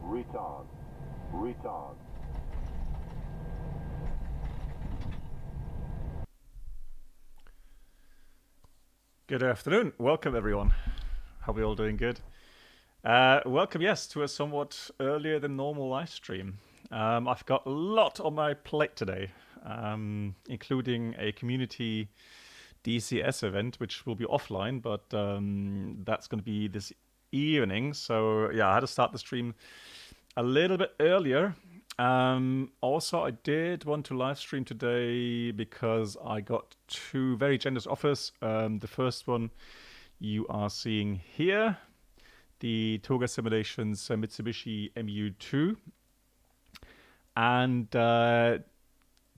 Retard. Retard. Good afternoon. Welcome, everyone. Hope you're all doing good. Welcome, yes, to a somewhat earlier than normal live stream. I've got a lot on my plate today, including a community DCS event, which will be offline, but that's going to be this evening. So, yeah, I had to start the stream a little bit earlier. Also, I did want to live stream today because I got two very generous offers. The first one you are seeing here, the TOGA Simulations Mitsubishi MU-2, and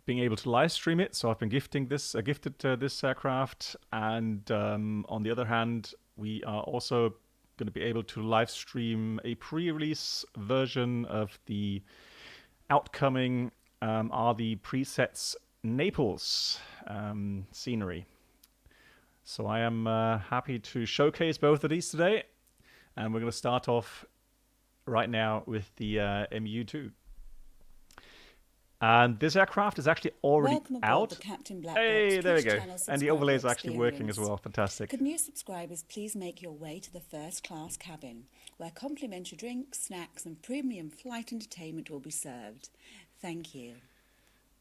being able to live stream it. So I've been gifted this aircraft, and on the other hand, we are also going to be able to live stream a pre-release version of the outcoming are the presets Naples scenery. So I am happy to showcase both of these today, and we're going to start off right now with the MU-2. And this aircraft is actually already out. The Captain Black Hey, Box. there we Twitch go. channel And the overlay is subscriber actually working as well. Fantastic. Could new subscribers please make your way to the first class cabin, where complimentary drinks, snacks and premium flight entertainment will be served. Thank you.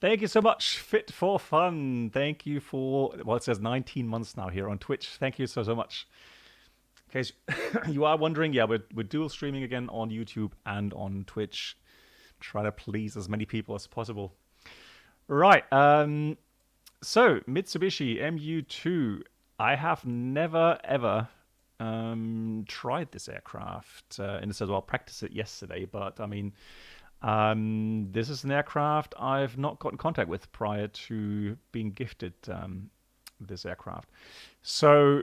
Thank you so much, Fit for Fun. Thank you for, well, it says 19 months now here on Twitch. Thank you so much. In case you are wondering, yeah, we're dual streaming again on YouTube and on Twitch. Try to please as many people as possible. Right, so Mitsubishi MU-2. I have never, ever tried this aircraft. In the sense, well, I practiced it yesterday, but I mean, this is an aircraft I've not got in contact with prior to being gifted this aircraft. So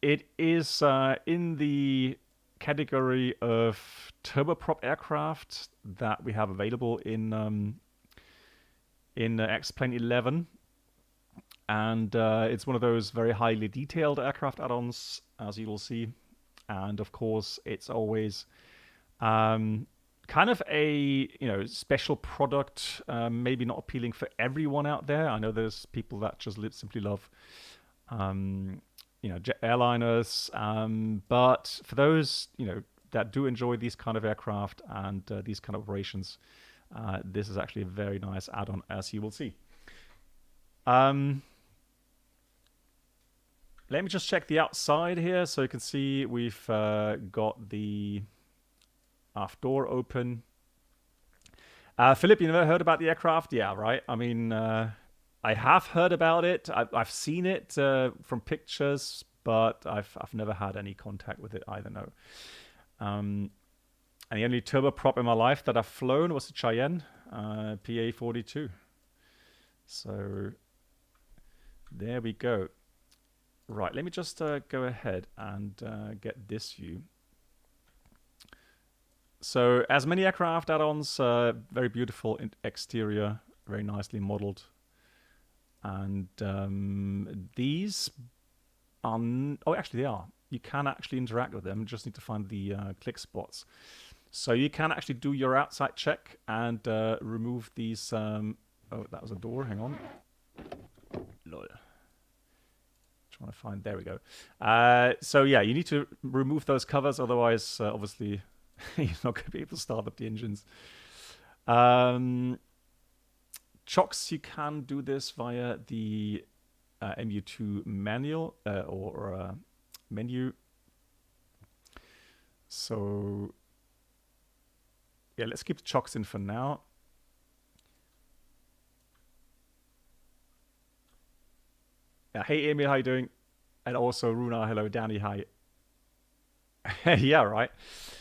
it is in the category of turboprop aircraft that we have available in XP11, and it's one of those very highly detailed aircraft add-ons, as you will see. And of course, it's always kind of a special product, maybe not appealing for everyone out there. I know there's people that just simply love jet airliners, but for those that do enjoy these kind of aircraft and these kind of operations, this is actually a very nice add-on, as you will see. Let me just check the outside here, so you can see we've got the aft door open. Philip, you never heard about the aircraft? Yeah, right. I mean, I have heard about it. I've seen it from pictures, but I've never had any contact with it either. No. And the only turboprop in my life that I've flown was the Cheyenne PA-42. So there we go. Right, let me just go ahead and get this view. So as many aircraft add-ons, very beautiful exterior, very nicely modeled. And these are... oh, actually they are. You can actually interact with them. You just need to find the click spots. So you can actually do your outside check and remove these... oh, that was a door. Hang on. Lol. Trying to find... there we go. So yeah, you need to remove those covers. Otherwise, obviously, you're not going to be able to start up the engines. Chocks, you can do this via the MU-2 manual or menu. So yeah, let's keep the chocks in for now. Hey Emil, how you doing? And also Runa, hello. Danny, hi. Yeah, right.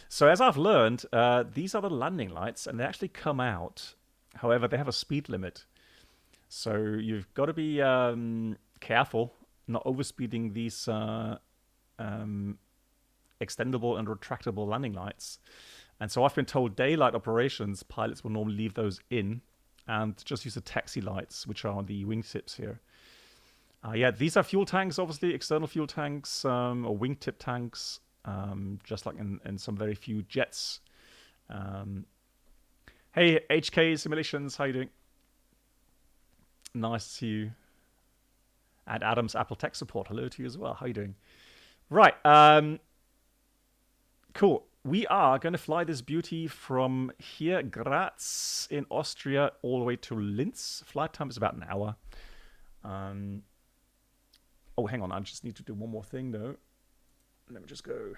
So as I've learned, these are the landing lights, and they actually come out. However, they have a speed limit. So you've got to be careful not overspeeding these extendable and retractable landing lights. And so I've been told daylight operations, pilots will normally leave those in and just use the taxi lights, which are the wingtips here. Yeah, these are fuel tanks, obviously, external fuel tanks or wingtip tanks, just like in some very few jets. Hey, HK Simulations, how you doing? Nice to see you. And Adam's Apple Tech Support, hello to you as well. How you doing? Right, cool. We are going to fly this beauty from here, Graz in Austria, all the way to Linz. Flight time is about an hour. Oh, hang on. I just need to do one more thing, though. Let me just go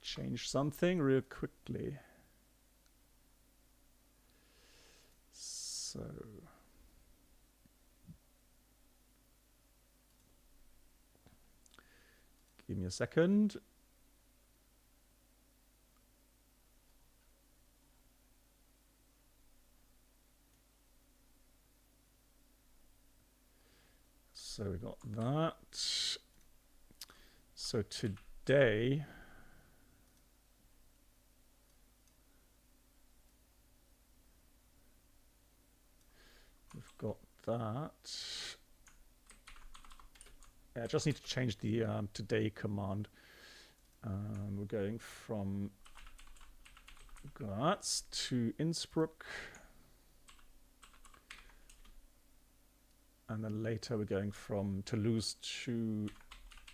change something real quickly. So... give me a second. So we got that. So today we've got that. Yeah, I just need to change the today command. We're going from Graz to Innsbruck. And then later we're going from Toulouse to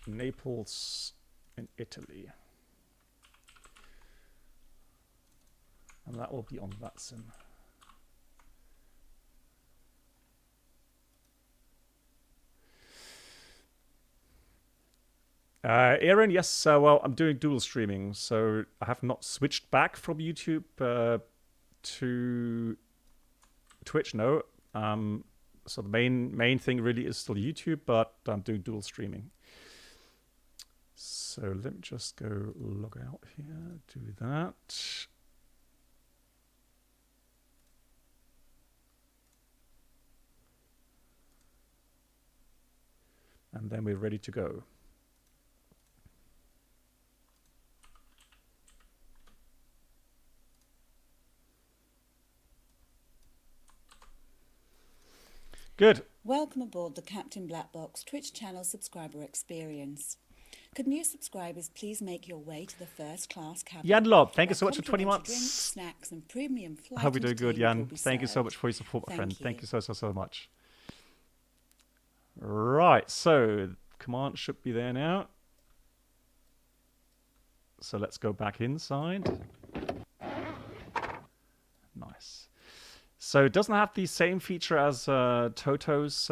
Naples in Italy. And that will be on that sim. Aaron, yes, well, I'm doing dual streaming, so I have not switched back from YouTube to Twitch, no. So the main thing really is still YouTube, but I'm doing dual streaming. So let me just go log out here, do that. And then we're ready to go. Good. Welcome aboard the Captain Black Box Twitch channel subscriber experience. Could new subscribers please make your way to the first class cabin? Jan Lob, thank you so much for 20 months. Drinks, snacks, and premium flight I hope you're doing good, Jan. Thank Thank you so much for your support, my friend. you. Thank you so much. Right, so command should be there now. So let's go back inside. Nice. So it doesn't have the same feature as Toto's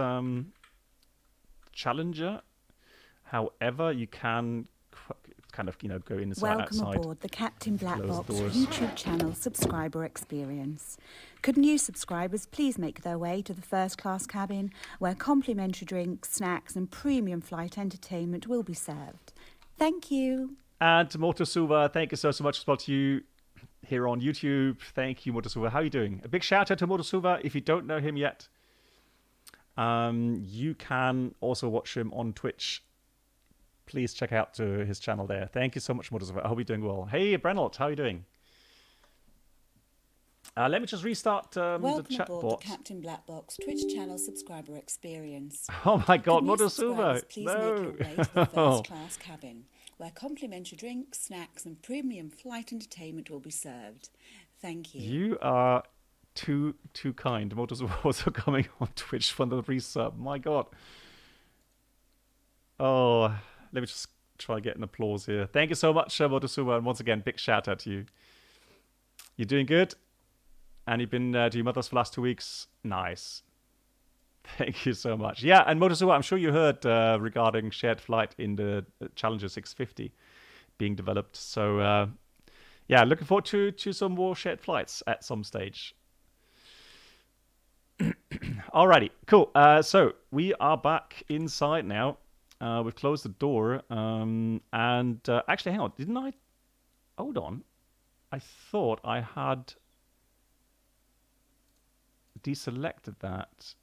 Challenger. However, you can kind of, go inside, outside. Welcome aboard the Captain Black Close Box doors. YouTube channel subscriber experience. Could new subscribers please make their way to the first class cabin where complimentary drinks, snacks and premium flight entertainment will be served. Thank you. And Motosuva, thank you so much as well to you here on YouTube. Thank you, Motosuva. How are you doing? A big shout out to Motosuva. If you don't know him yet, you can also watch him on Twitch. Please check out his channel there. Thank you so much, Motosuva. I hope you're doing well. Hey, Brennelt, how are you doing? Let me just restart the chat aboard bot. The Captain Black Box Twitch channel subscriber experience. Oh my God, Could new Motosuva! subscribers please make your way to the first class cabin where complimentary drinks, snacks and premium flight entertainment will be served. Thank you. You are too kind. Motosuva also coming on Twitch for the resub. My God. Oh, let me just try to get an applause here. Thank you so much, Motosuva, and once again, big shout out to you. You're doing good, and you've been doing mothers for the last 2 weeks. Nice. Thank you so much. Yeah, and Motosuva, I'm sure you heard regarding shared flight in the Challenger 650 being developed. So, yeah, looking forward to some more shared flights at some stage. Alrighty, cool. So we are back inside now. We've closed the door. And actually, hang on. Didn't I? Hold on. I thought I had deselected that.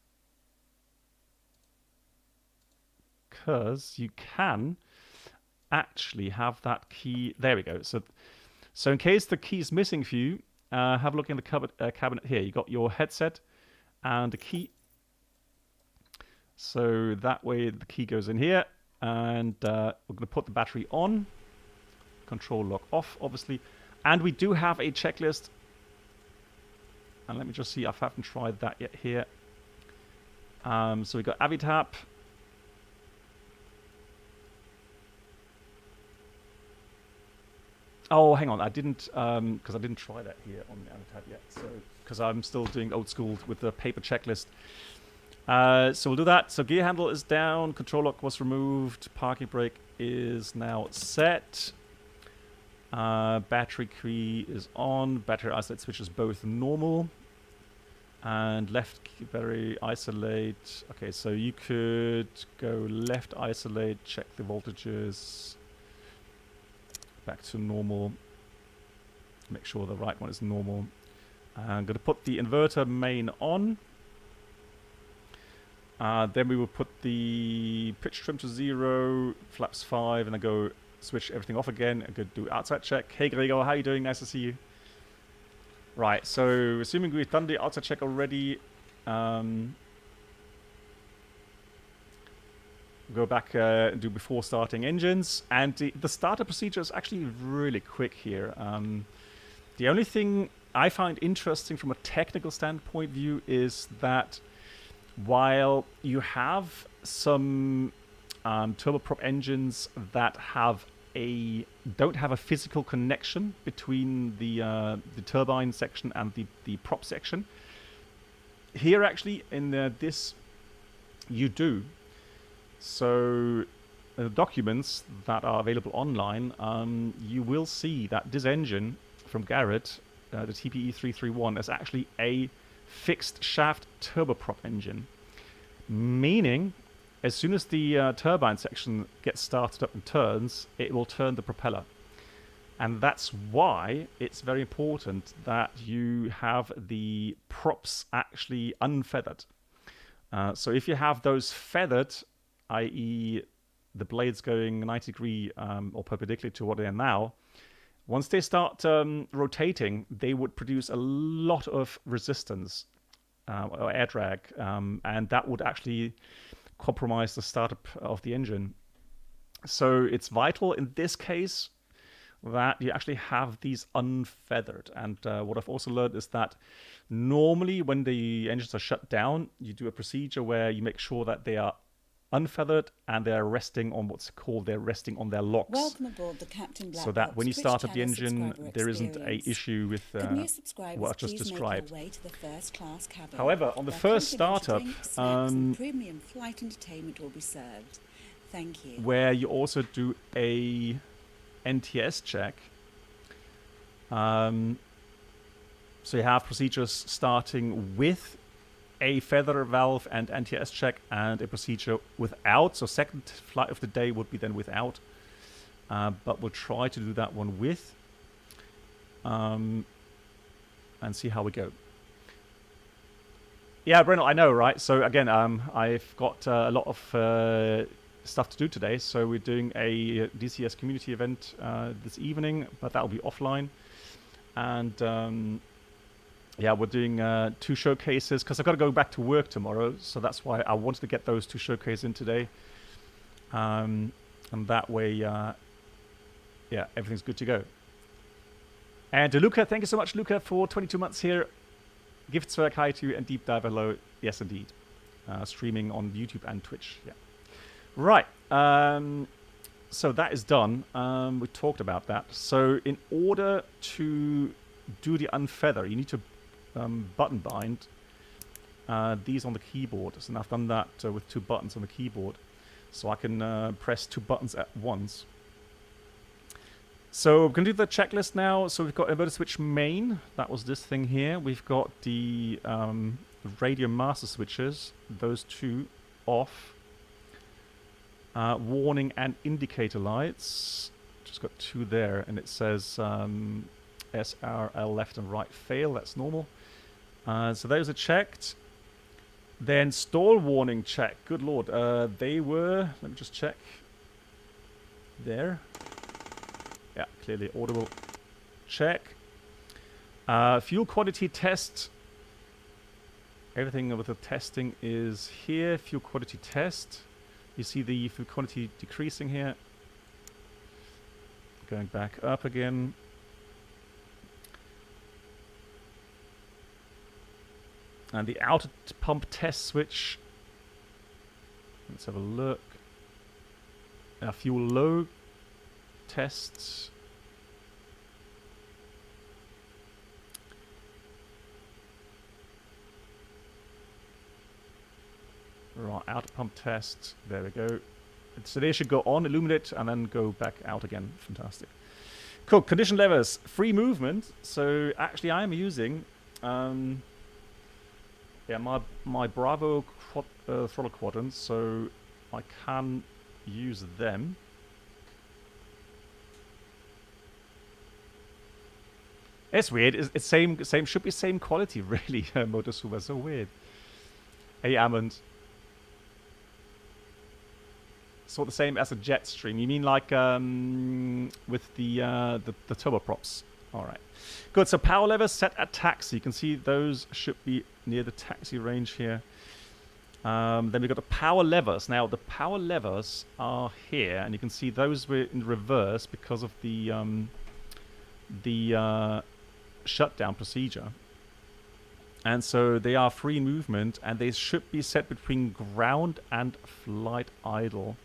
Because you can actually have that key. There we go. So in case the key is missing for you, have a look in the cabinet here. You got your headset and the key. So that way the key goes in here, and we're going to put the battery on. Control lock off, obviously. And we do have a checklist. And let me just see, I haven't tried that yet here. So we got Avitap. Oh, hang on, I didn't, because I didn't try that here on the Avitap yet. So, because I'm still doing old school with the paper checklist. So we'll do that. So gear handle is down, control lock was removed, parking brake is now set. Battery key is on, battery isolate switch is both normal. And left battery isolate. Okay, so you could go left isolate, check the voltages. Back to normal. Make sure the right one is normal. I'm going to put the inverter main on. Then we will put the pitch trim to 0, flaps 5, and then go switch everything off again. I'm going to do outside check. Hey Gregor, how are you doing? Nice to see you. Right, so assuming we've done the outside check already, go back and do before starting engines. And the starter procedure is actually really quick here. The only thing I find interesting from a technical standpoint view is that while you have some turboprop engines that don't have a physical connection between the turbine section and the prop section, here actually in this you do. So the documents that are available online, you will see that this engine from Garrett, the TPE331, is actually a fixed shaft turboprop engine, meaning as soon as the turbine section gets started up and turns, it will turn the propeller. And that's why it's very important that you have the props actually unfeathered. So if you have those feathered, i.e. the blades going 90 degree or perpendicular to what they are now, once they start rotating, they would produce a lot of resistance or air drag, and that would actually compromise the startup of the engine. So it's vital in this case that you actually have these unfeathered. And what I've also learned is that normally when the engines are shut down, you do a procedure where you make sure that they are unfeathered and they're resting on what's called, they're resting on their locks. Welcome aboard the Captain Black so that Box when you Twitch start up the channel engine, subscriber there isn't a experience. issue with Could new subscribers what I just please described. Make their way to the first class cabin, However, on the where first complimentary startup, drinks, snacks and premium flight entertainment will be served. Thank you. where you also do a NTS check. So you have procedures starting with a feather valve and NTS check, and a procedure without. So second flight of the day would be then without. But we'll try to do that one with. And see how we go. Yeah, Brennel, I know, right? So again, I've got a lot of stuff to do today. So we're doing a DCS community event this evening, but that'll be offline. And yeah, we're doing 2 showcases because I've got to go back to work tomorrow. So that's why I wanted to get those 2 showcases in today. And that way, yeah, everything's good to go. And to Luca, thank you so much, Luca, for 22 months here. Giftswerk, hi to you, and Deep Dive, hello. Yes, indeed. Streaming on YouTube and Twitch. Yeah. Right. So that is done. We talked about that. So in order to do the unfeather, you need to button bind these on the keyboard. So I've done that with 2 buttons on the keyboard. So I can press 2 buttons at once. So we're going to do the checklist now. So we've got inverter switch main. That was this thing here. We've got the radio master switches. Those 2 off. Warning and indicator lights. Just got 2 there. And it says SRL left and right fail. That's normal. So those are checked. Then stall warning check. Good lord. They were... Let me just check. There. Yeah, clearly audible. Check. Fuel quality test. Everything with the testing is here. Fuel quality test. You see the fuel quality decreasing here. Going back up again. And the outer pump test switch. Let's have a look. Fuel low tests. Right, outer pump test. There we go. So they should go on, illuminate, and then go back out again. Fantastic. Cool. Condition levers. Free movement. So actually I am using my Bravo throttle quadrants, so I can use them. It's weird. It's same should be same quality really. Motor Super, so weird. Hey Amund. Sort of the same as a jet stream. You mean like with the turboprops? All right, good. So power levers set at taxi. You can see those should be near the taxi range here. Then we've got the power levers. Now the power levers are here, and you can see those were in reverse because of the shutdown procedure. And so they are free movement, and they should be set between ground and flight idle.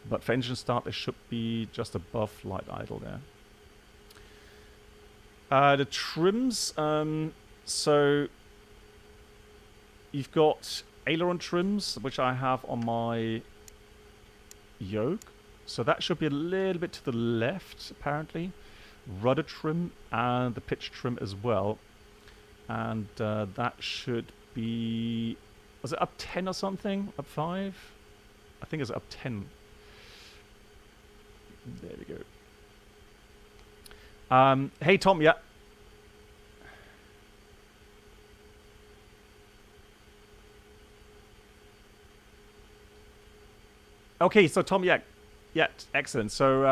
But for engine start, they should be just above flight idle there. The trims, so you've got aileron trims, which I have on my yoke. So that should be a little bit to the left, apparently. Rudder trim and the pitch trim as well. And that should be... Was it up 10 or something? Up 5? I think it's up 10. There we go. Hey Tom, yeah. Okay, so Tom, yeah, excellent. So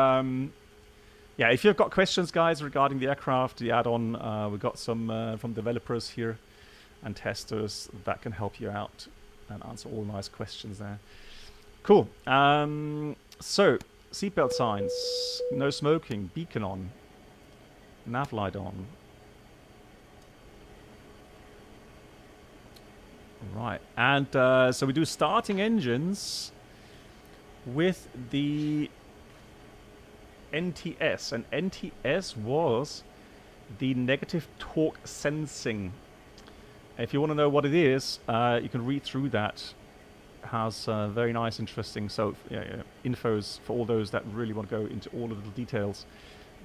yeah, if you've got questions, guys, regarding the aircraft, the add-on, we've got some from developers here and testers that can help you out and answer all nice questions there. Cool. So seatbelt signs, no smoking, beacon on, nav light on. Right, and so we do starting engines with the NTS, and NTS was the negative torque sensing. If you want to know what it is, you can read through that. Has very nice, interesting infos for all those that really want to go into all of the details.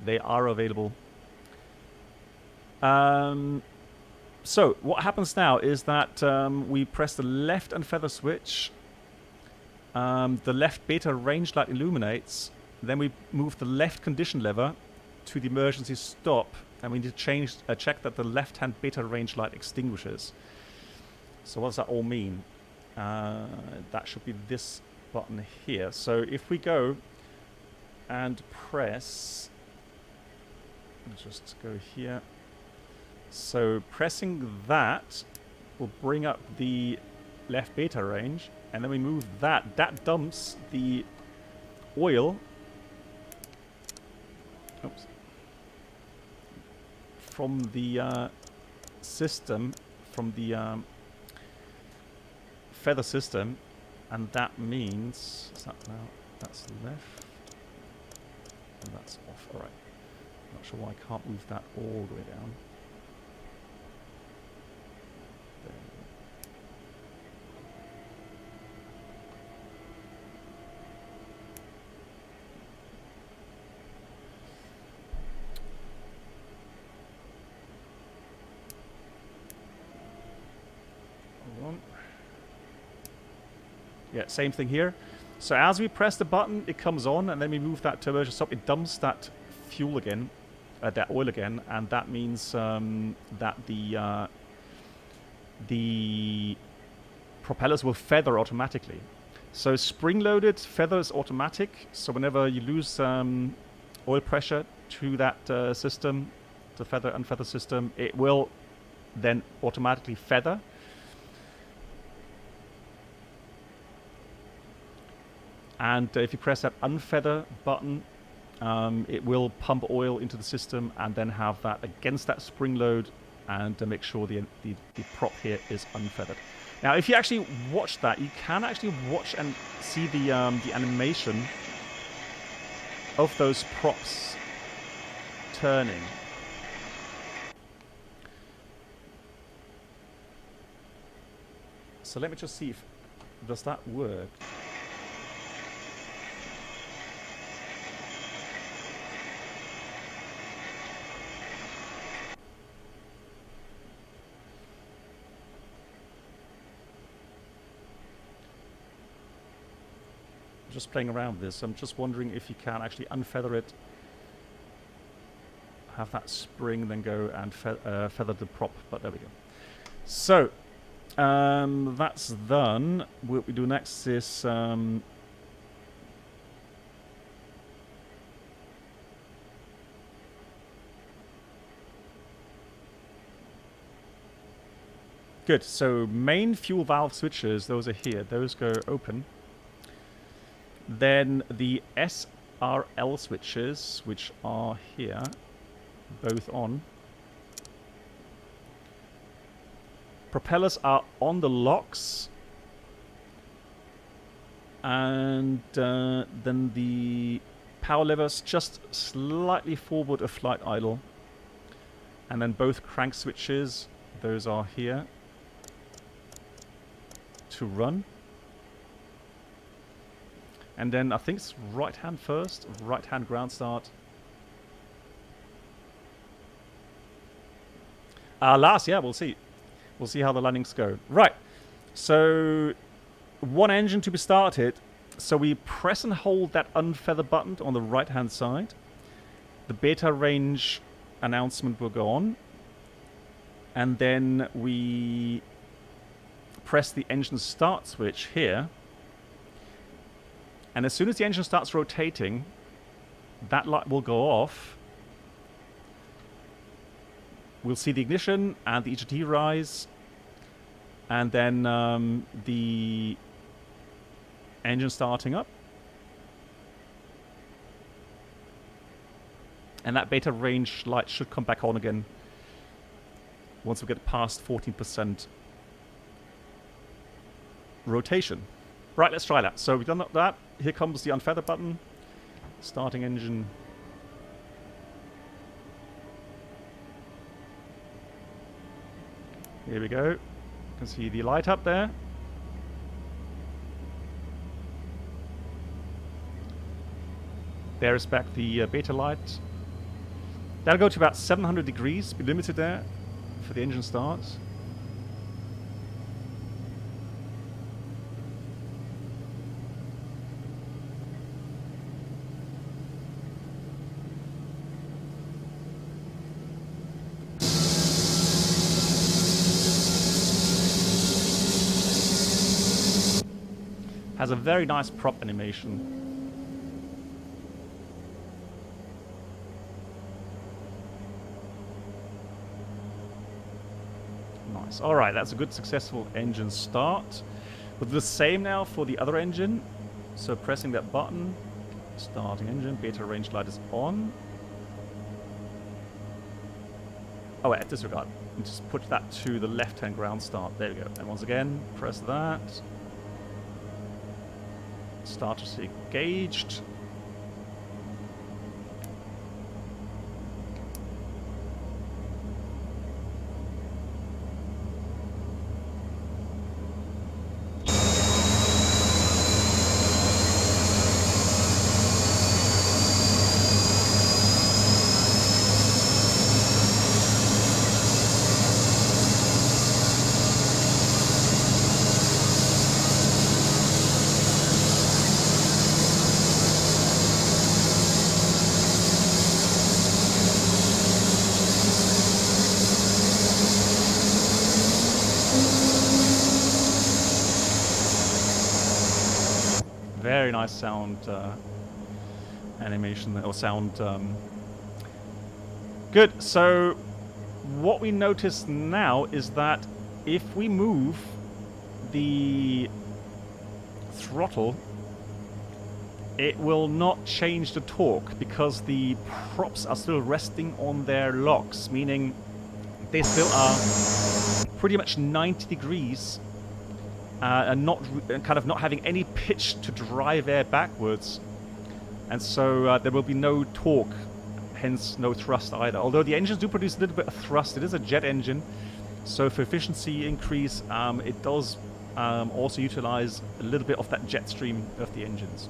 They are available. So what happens now is that we press the left and feather switch. The left beta range light illuminates. Then we move the left condition lever to the emergency stop, and we need to check that the left-hand beta range light extinguishes. So what does that all mean? That should be this button here. So if we go and press, just go here. So pressing that will bring up the left beta range, and then we move that. That dumps the oil. Oops. From the system, from the feather system, and that means is that now that's left and that's off. All right, not sure why I can't move that all the way down. There. Hold on. Yeah, same thing here. So as we press the button, it comes on, and then we move that to emergency stop. It dumps that fuel again, that oil again, and that means that the propellers will feather automatically. So spring-loaded feathers automatic. So whenever you lose oil pressure to that system, the feather and feather system, it will then automatically feather. And if you press that unfeather button, it will pump oil into the system and then have that against that spring load and to make sure the prop here is unfeathered. Now, if you actually watch that, you can actually watch and see the animation of those props turning. So let me just see if does that work. Just playing around with this. I'm just wondering if you can actually unfeather it, have that spring, then go and feather the prop. But there we go. So that's done. What we do next is good. So main fuel valve switches, those are here. Those go open. Then the SRL switches, which are here, both on. Propellers are on the locks. And then the power levers just slightly forward of flight idle. And then both crank switches, those are here to run. And then I think it's right hand first, right hand ground start. Last, yeah, we'll see. We'll see how the landings go. Right, so one engine to be started. So we press and hold that unfeather button on the right hand side. The beta range announcement will go on. And then we press the engine start switch here. And as soon as the engine starts rotating, that light will go off. We'll see the ignition and the EGT rise. And then the engine starting up. And that beta range light should come back on again once we get past 14% rotation. Right, let's try that. So we've done that. Here comes the unfeather button. Starting engine. Here we go. You can see the light up there. There is back the beta light. That'll go to about 700 degrees. Be limited there for the engine starts. Has a very nice prop animation. Nice. Alright, that's a good successful engine start. We'll do the same now for the other engine. So pressing that button, starting engine, beta range light is on. Oh wait, disregard. Just put that to the left-hand ground start. There we go. And once again, press that. Starters engaged. Very nice sound animation or sound. Good. So what we notice now is that if we move the throttle, it will not change the torque because the props are still resting on their locks, meaning they still are pretty much 90 degrees and kind of not having any pitch to drive air backwards. And so there will be no torque, hence no thrust either. Although the engines do produce a little bit of thrust, it is a jet engine. So for efficiency increase, it does also utilize a little bit of that jet stream of the engines.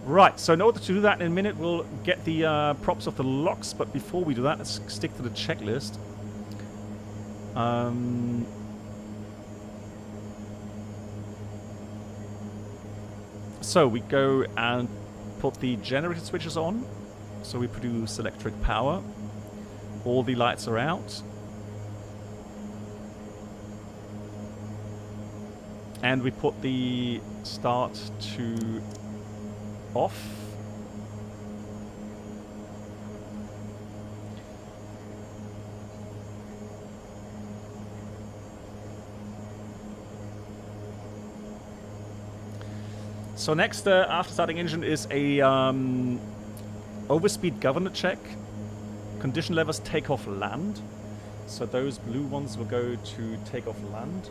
Right, so in order to do that in a minute, we'll get the props of the locks. But before we do that, let's stick to the checklist. So we go and put the generator switches on. So we produce electric power. All the lights are out. And we put the start to off. So next, after starting engine, is a overspeed governor check. Condition levels takeoff land. So those blue ones will go to takeoff land.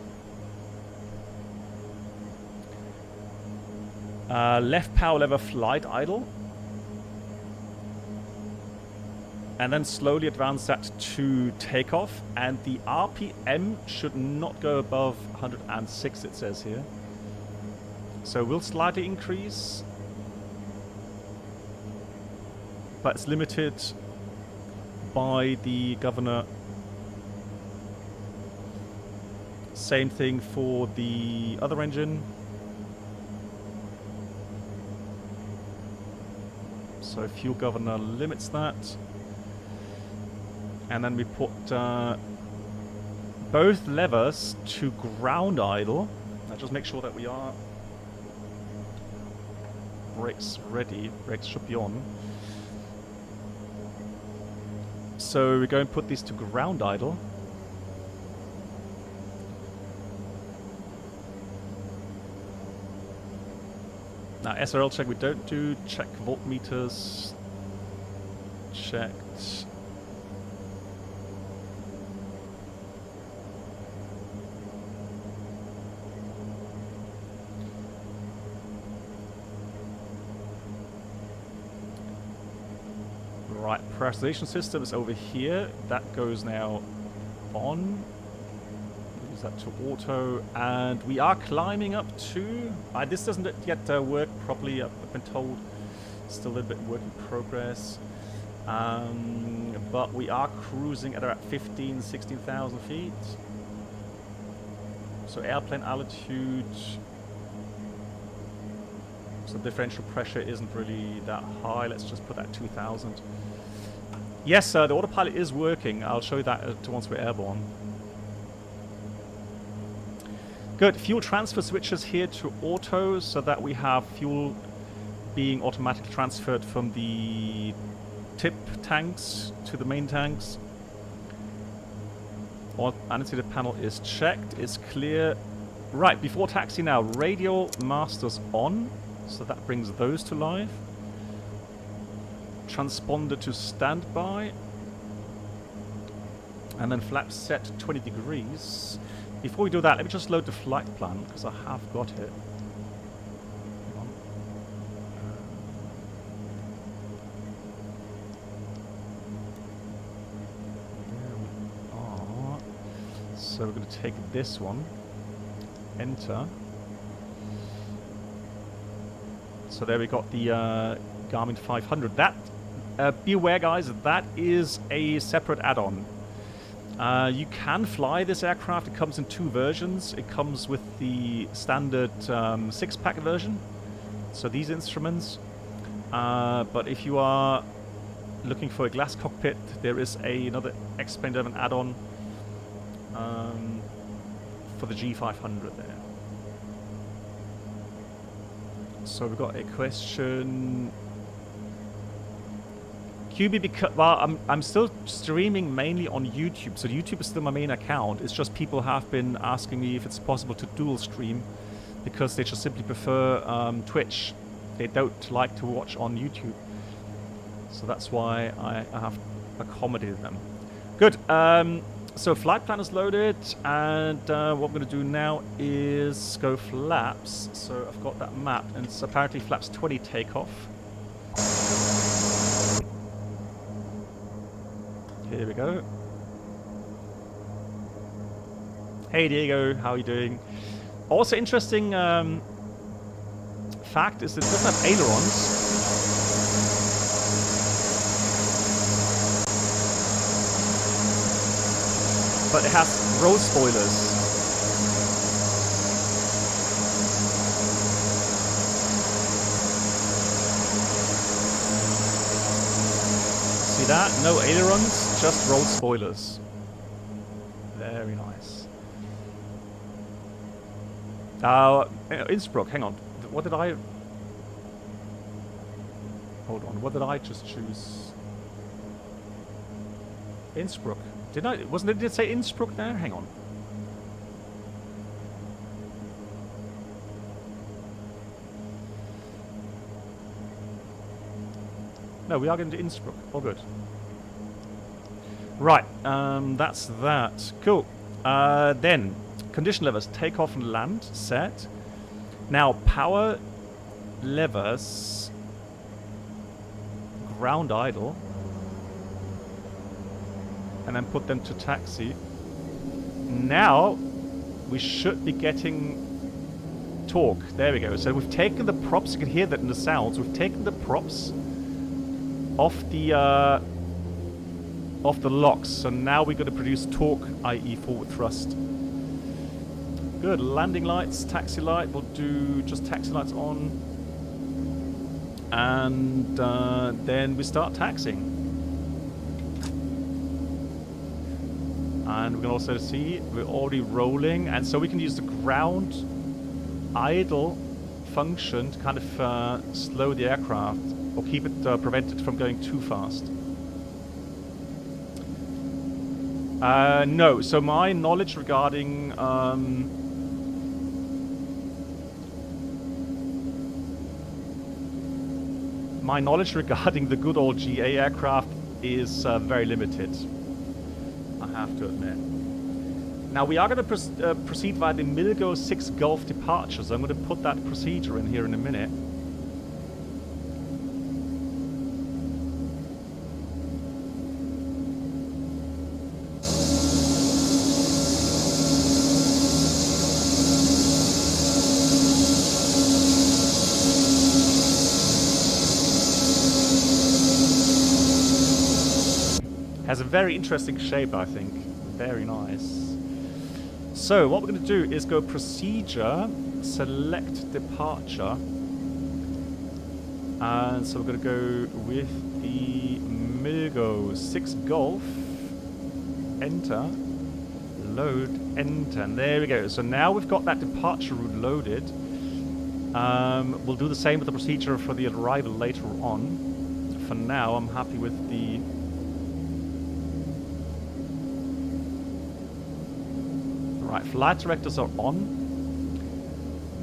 Left power lever flight idle. And then slowly advance that to takeoff. And the RPM should not go above 106, it says here. So we'll slightly increase. But it's limited by the governor. Same thing for the other engine. So fuel governor limits that. And then we put both levers to ground idle. Now just make sure that we are brakes ready. Brakes should be on. So we're going to put these to ground idle. Now SRL check we don't do. Check voltmeters. Checked. Right, pressurization system is over here. That goes now on. Use that to auto, and we are climbing up to. This doesn't yet work properly. I've been told. Still a little bit work in progress. But we are cruising at about 16,000 feet. So airplane altitude. So differential pressure isn't really that high. Let's just put that 2,000. Yes, the autopilot is working. I'll show you that once we're airborne. Good. Fuel transfer switches here to auto so that we have fuel being automatically transferred from the tip tanks to the main tanks. Annotated panel is checked. It's clear. Right, before taxi now, radio masters on. So that brings those to life. Transponder to standby. And then flaps set to 20 degrees. Before we do that, let me just load the flight plan, because I have got it. Hang on. There we are. So we're going to take this one. Enter. So there we got the Garmin 500. That, be aware guys, that is a separate add-on. You can fly this aircraft. It comes in two versions. It comes with the standard 6-pack version. So these instruments. But if you are looking for a glass cockpit, there is another XP11 add-on for the G500 there. So we've got a question. QB, because well, I'm still streaming mainly on YouTube, so YouTube is still my main account. It's just people have been asking me if it's possible to dual stream because they just simply prefer Twitch. They don't like to watch on YouTube. So that's why I have accommodated them. Good. So flight plan is loaded, and what I'm going to do now is go flaps. So I've got that map, and it's apparently flaps 20 takeoff. Here we go. Hey Diego, how are you doing? Also interesting fact is that it doesn't have ailerons. But it has roll spoilers. See that? No ailerons, just roll spoilers. Very nice. Innsbruck, hang on. What did I... Hold on, what did I just choose? Innsbruck. Did I? Wasn't it? Did it say Innsbruck there? Hang on. No, we are going to Innsbruck. All good. Right. That's that. Cool. Then condition levers: takeoff and land set. Now power levers. Ground idle. And then put them to taxi. Now we should be getting torque. There we go. So we've taken the props. You can hear that in the sounds. We've taken the props off the locks. So now we're going to produce torque, i.e. forward thrust. Good. Landing lights, taxi light. We'll do just taxi lights on. And then we start taxiing. And we can also see we're already rolling, and so we can use the ground idle function to kind of slow the aircraft or keep it prevented from going too fast. No, so my knowledge regarding the good old GA aircraft is very limited. I have to admit. Now we are going to proceed via the Milgo 6 Gulf departure, so I'm going to put that procedure in here in a minute. Has a very interesting shape, I think. Very nice. So what we're going to do is go procedure, select departure. And so we're going to go with the Milgo 6 Golf. Enter. Load, enter. And there we go. So now we've got that departure route loaded. We'll do the same with the procedure for the arrival later on. For now, I'm happy with the... Right, flight directors are on.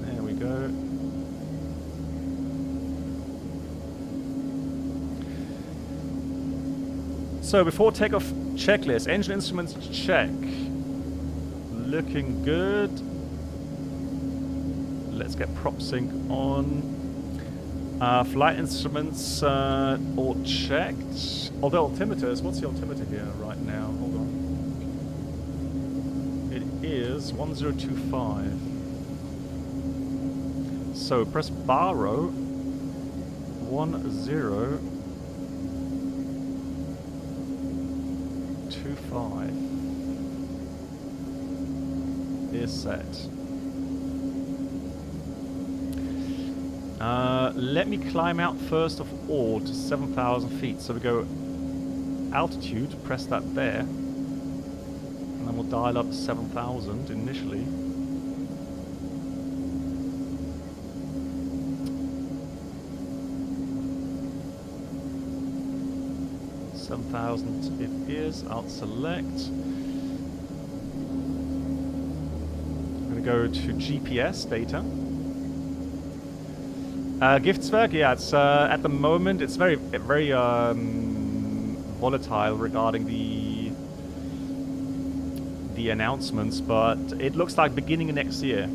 There we go. So before takeoff, checklist. Engine instruments check. Looking good. Let's get prop sync on. Flight instruments all checked. Although altimeters, what's the altimeter here right now? Hold on. Is 1025. So press baro 1025 is set. Let me climb out first of all to 7,000 feet. So we go altitude, press that there. And then we'll dial up 7,000 initially. it is. I'll select. I'm going to go to GPS data. Giftswerk, yeah, it's at the moment it's very volatile regarding the the announcements, but it looks like beginning of next year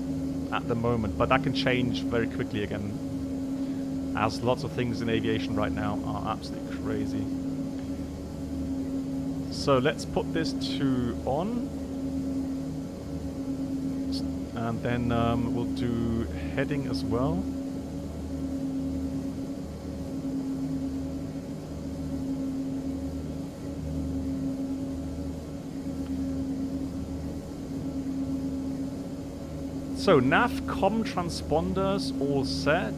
at the moment, but that can change very quickly again, as lots of things in aviation right now are absolutely crazy. So let's put this to on, and then we'll do heading as well. So NavCom transponders all set,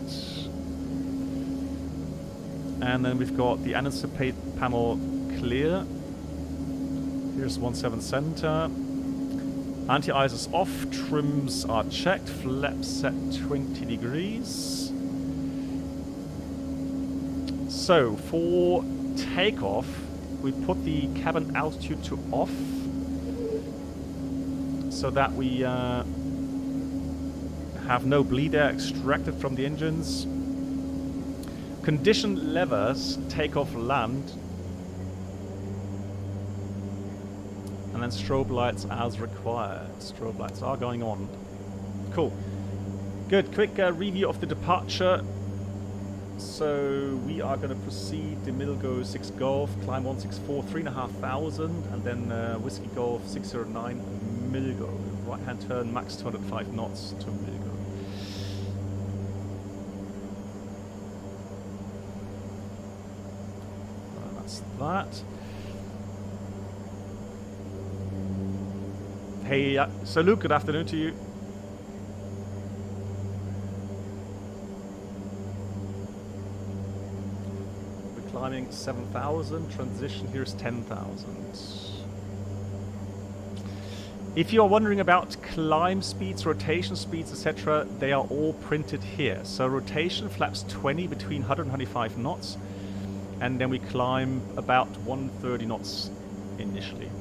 and then we've got the anticipate panel clear. Here's 17 center. Anti-ice is off, trims are checked, flaps set 20 degrees. So for takeoff, we put the cabin altitude to off, so that we have no bleed air extracted from the engines. Condition levers, takeoff, land. And then strobe lights as required. Strobe lights are going on. Cool. Good. Quick review of the departure. So we are going to proceed. The middle goes 6 Golf, climb 164, 3,500, and then Whiskey Golf 609 Milgo. Right hand turn, max 205 knots to Milgo. That's that. Hey, so Luke, good afternoon to you. We're climbing 7,000, transition here is 10,000. If you are wondering about climb speeds, rotation speeds, etc., they are all printed here. So rotation flaps 20 between 125 knots, and then we climb about 130 knots initially.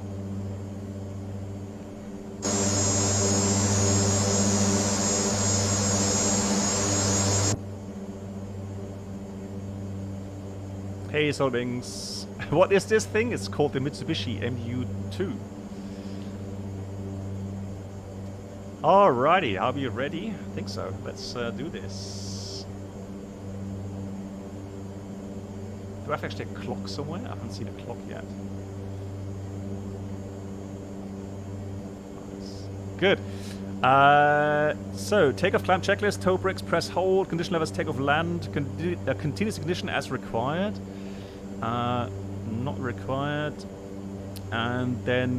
Hey Solvings, what is this thing? It's called the Mitsubishi MU-2. Alrighty, are we ready? I think so. Let's do this. Do I have actually a clock somewhere? I haven't seen a clock yet. Nice. Good. So, takeoff climb checklist, toe brakes, press hold, condition levels, takeoff land, continuous ignition as required. Not required. And then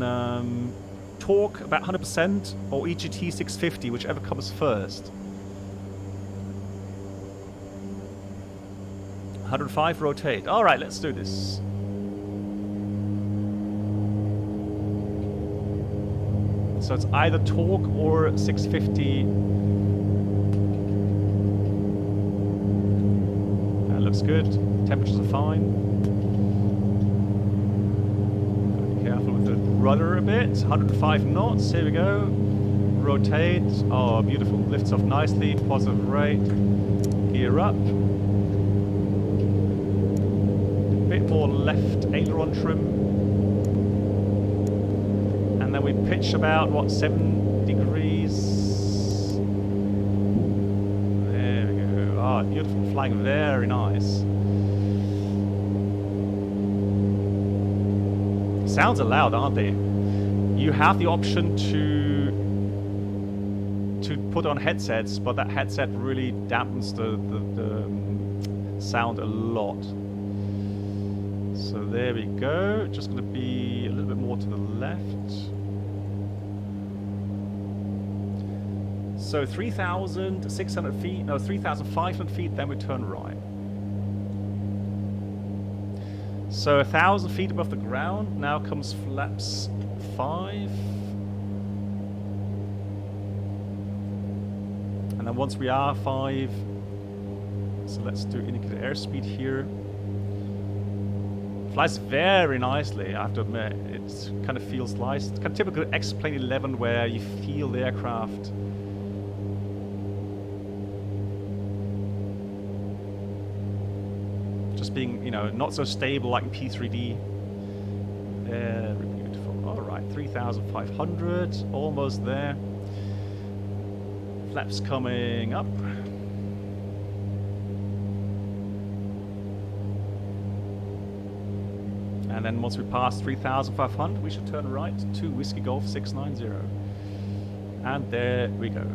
torque about 100% or EGT 650, whichever comes first. 105 rotate. All right, let's do this. So it's either torque or 650. That looks good. Temperatures are fine. Rudder a bit, 105 knots, here we go. Rotate, oh beautiful, lifts off nicely, positive rate. Gear up. A bit more left aileron trim. And then we pitch about, what, 7 degrees. There we go, oh beautiful, flying very nice. Sounds are loud, aren't they? You have the option to put on headsets, but that headset really dampens the sound a lot. So there we go. Just going to be a little bit more to the left. So 3,600 feet, no, 3,500 feet, then we turn right. So 1,000 feet above the ground, now comes flaps 5. And then once we are 5, so let's do indicated airspeed here. Flies very nicely, I have to admit. It kind of feels nice. It's kind of typical XP11 where you feel the aircraft. Being, you know, not so stable like in P3D. Very beautiful. All right, 3,500, almost there. Flaps coming up. And then once we pass 3,500, we should turn right to Whiskey Golf 690. And there we go,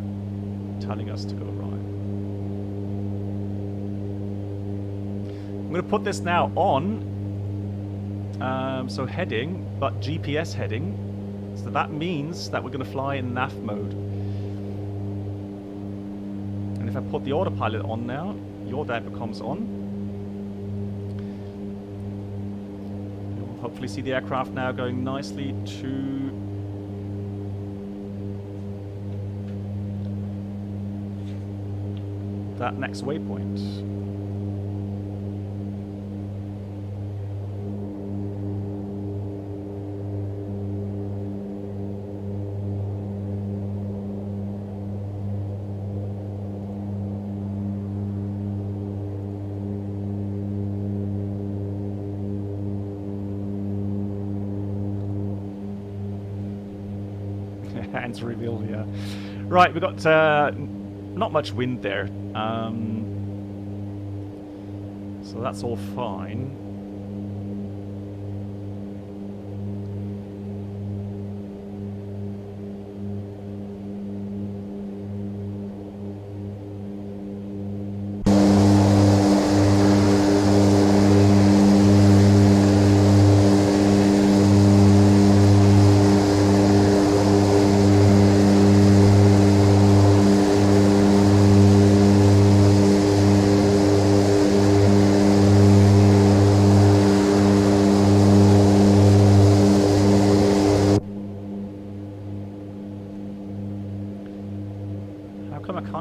telling us to go right. I'm going to put this now on, so heading, but GPS heading. So that means that we're going to fly in nav mode. And if I put the autopilot on now, your diaper comes on. You'll hopefully see the aircraft now going nicely to that next waypoint. Hands reveal, yeah. Right, we've got not much wind there. So that's all fine.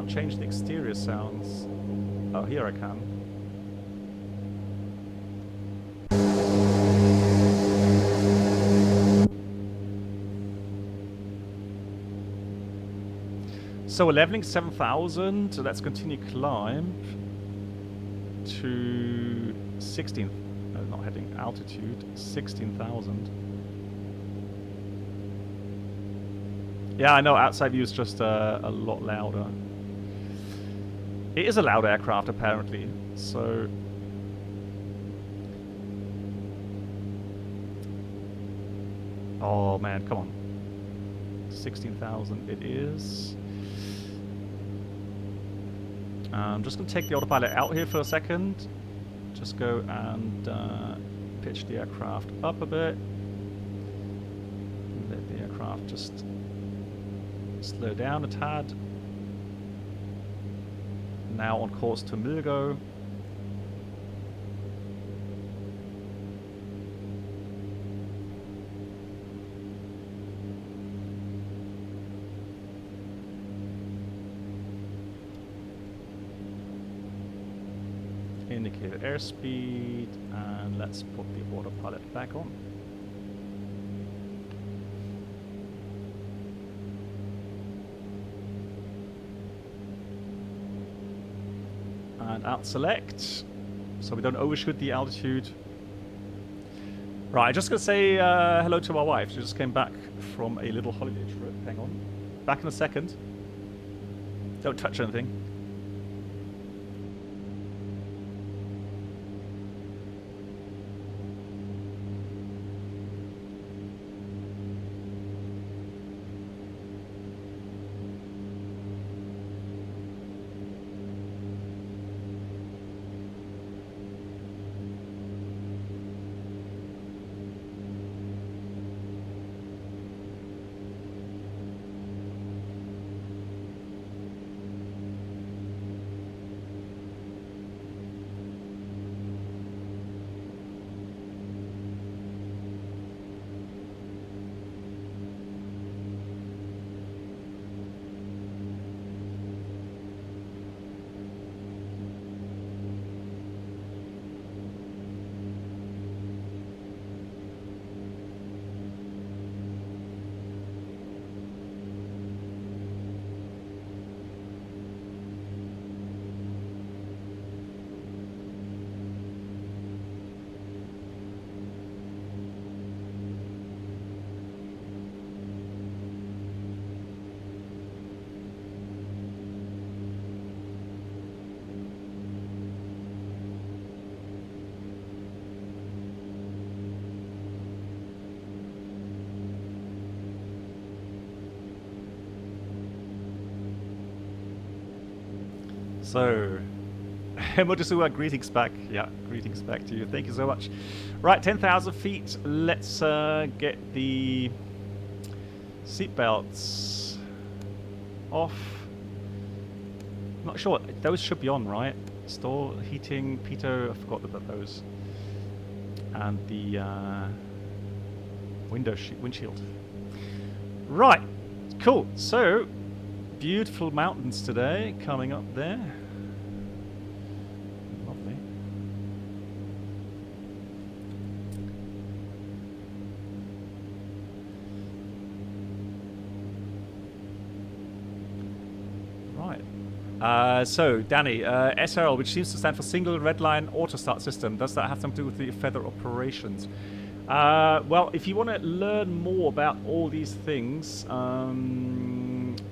Change the exterior sounds. Oh, here I can. So we're leveling 7,000, so let's continue climb to 16. No, not heading altitude, 16,000. Yeah, I know outside view is just a lot louder. It is a loud aircraft, apparently, so... Oh, man, come on. 16,000 it is. I'm just going to take the autopilot out here for a second. Just go and pitch the aircraft up a bit. Let the aircraft just slow down a tad. Now on course to Milgo. Indicated airspeed, and let's put the autopilot back on. And out select, so we don't overshoot the altitude. Right, I'm just gonna say hello to my wife. She just came back from a little holiday trip. Hang on, back in a second. Don't touch anything. So, MU-2, greetings back. Yeah, greetings back to you. Thank you so much. Right, 10,000 feet. Let's get the seatbelts off. Not sure. Those should be on, right? Store, heating, pitot. I forgot about those. And the windshield. Right. Cool. So, beautiful mountains today coming up there. Lovely. Right. So, Danny, SRL, which seems to stand for Single Red Line Auto Start System, does that have something to do with the feather operations? Well, if you want to learn more about all these things,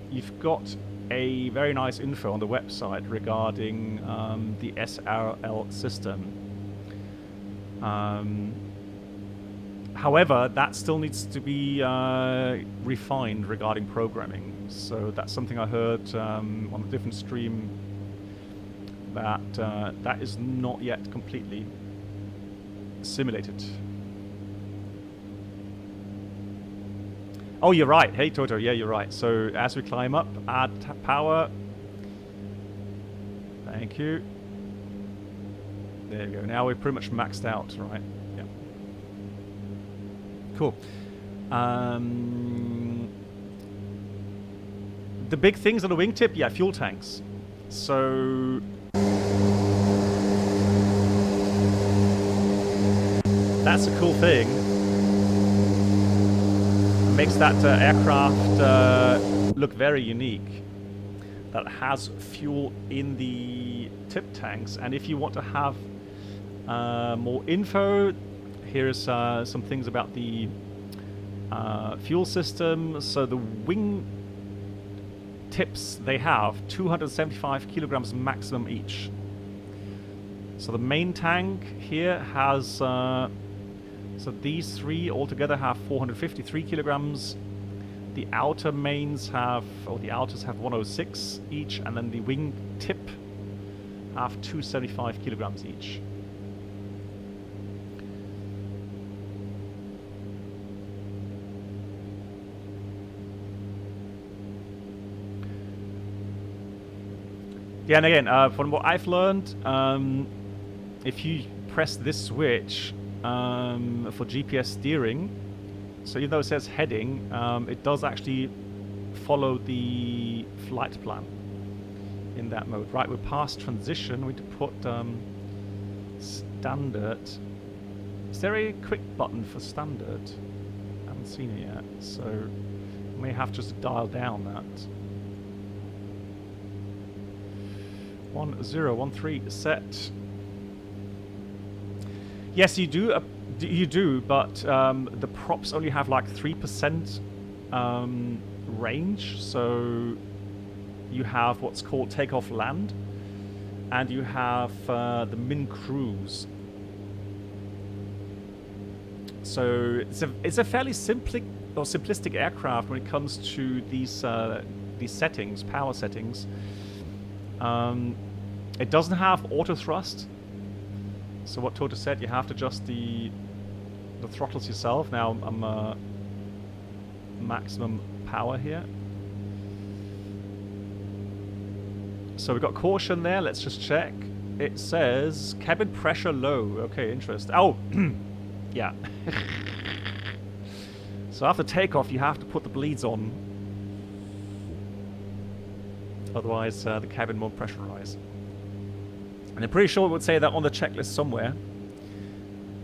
you've got a very nice info on the website regarding the SRL system. However, that still needs to be refined regarding programming. So that's something I heard on a different stream, that that is not yet completely simulated. Oh, you're right. Hey, Toto. Yeah, you're right. So as we climb up, add power. Thank you. There we go. Now we're pretty much maxed out, right? Yeah. Cool. The big things on the wingtip, yeah, fuel tanks. So that's a cool thing. Makes that aircraft look very unique. That has fuel in the tip tanks, and if you want to have more info, here's some things about the fuel system. So the wing tips, they have 275 kilograms maximum each. So the main tank here has so these three altogether have 453 kilograms. The outer mains have, or the outers have 106 each, and then the wing tip have 275 kilograms each. Yeah, and again, from what I've learned, if you press this switch for GPS steering, so even though it says heading, it does actually follow the flight plan in that mode. Right, we're past transition. We need to put standard. Is there a quick button for standard? I haven't seen it yet, so we may have just to dial down that. 1013 set. Yes, you do. You do, but the props only have like 3% range. So you have what's called takeoff land, and you have the min cruise. So it's a fairly simplistic aircraft when it comes to these settings, power settings. It doesn't have auto thrust. So what Toto said, you have to adjust the throttles yourself. Now I'm maximum power here. So we've got caution there. Let's just check. It says cabin pressure low. Okay, interesting. Oh, yeah. So after takeoff, you have to put the bleeds on. Otherwise, the cabin won't pressurize. And I'm pretty sure it would say that on the checklist somewhere.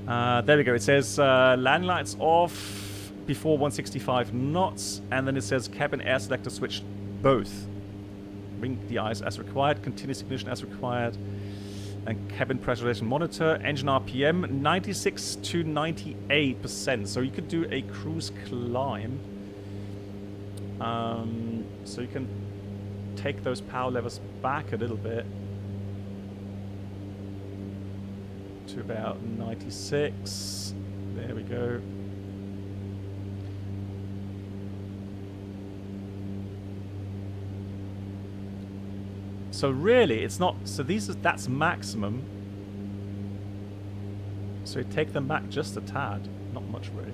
There we go. It says landing lights off before 165 knots, and then it says cabin air selector switched both. Wing de-ice as required, continuous ignition as required, and cabin pressurization monitor. Engine RPM 96 to 98%. So you could do a cruise climb. So you can take those power levels back a little bit to about 96. There we go. So really, it's not. So that's maximum. So you take them back just a tad, not much really.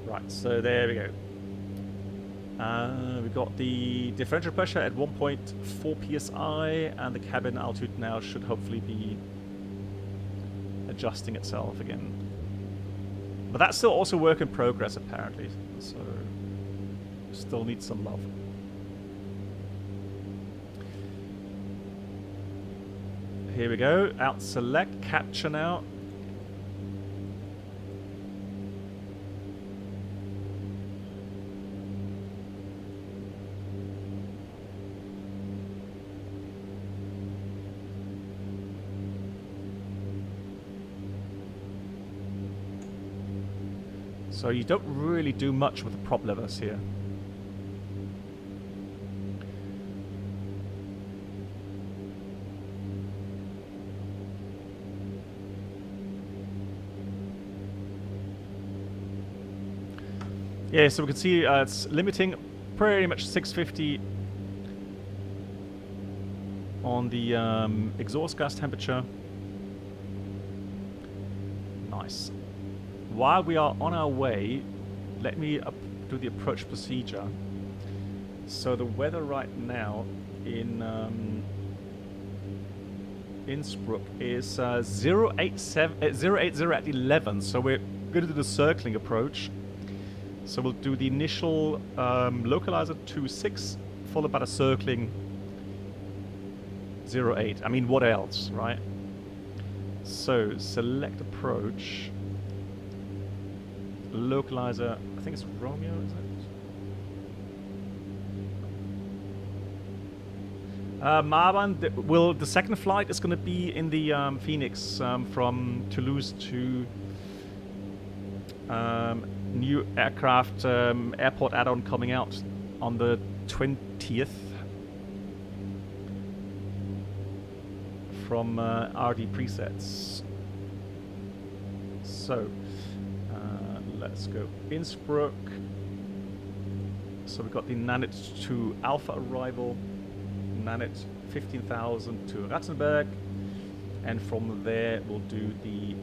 Right, so there we go. We've got the differential pressure at 1.4 psi, and the cabin altitude now should hopefully be adjusting itself again. But that's still also work in progress apparently, so still needs some love. Here we go, out select, capture now. So you don't really do much with the prop levers here. Yeah, so we can see it's limiting pretty much 650 on the exhaust gas temperature. Nice. While we are on our way, let me do the approach procedure. So the weather right now in Innsbruck is 080 at 11, so we're going to do the circling approach. So we'll do the initial localizer 26, followed by the circling 08. I mean, what else, right? So select approach. Localizer, I think it's Romeo, is it? Marwan, the second flight is going to be in the Phoenix from Toulouse to new aircraft airport add-on coming out on the 20th from RD presets. So let's go Innsbruck. So we've got the Nanit 2 Alpha arrival, Nanit 15,000 to Ratzenberg, and from there we'll do the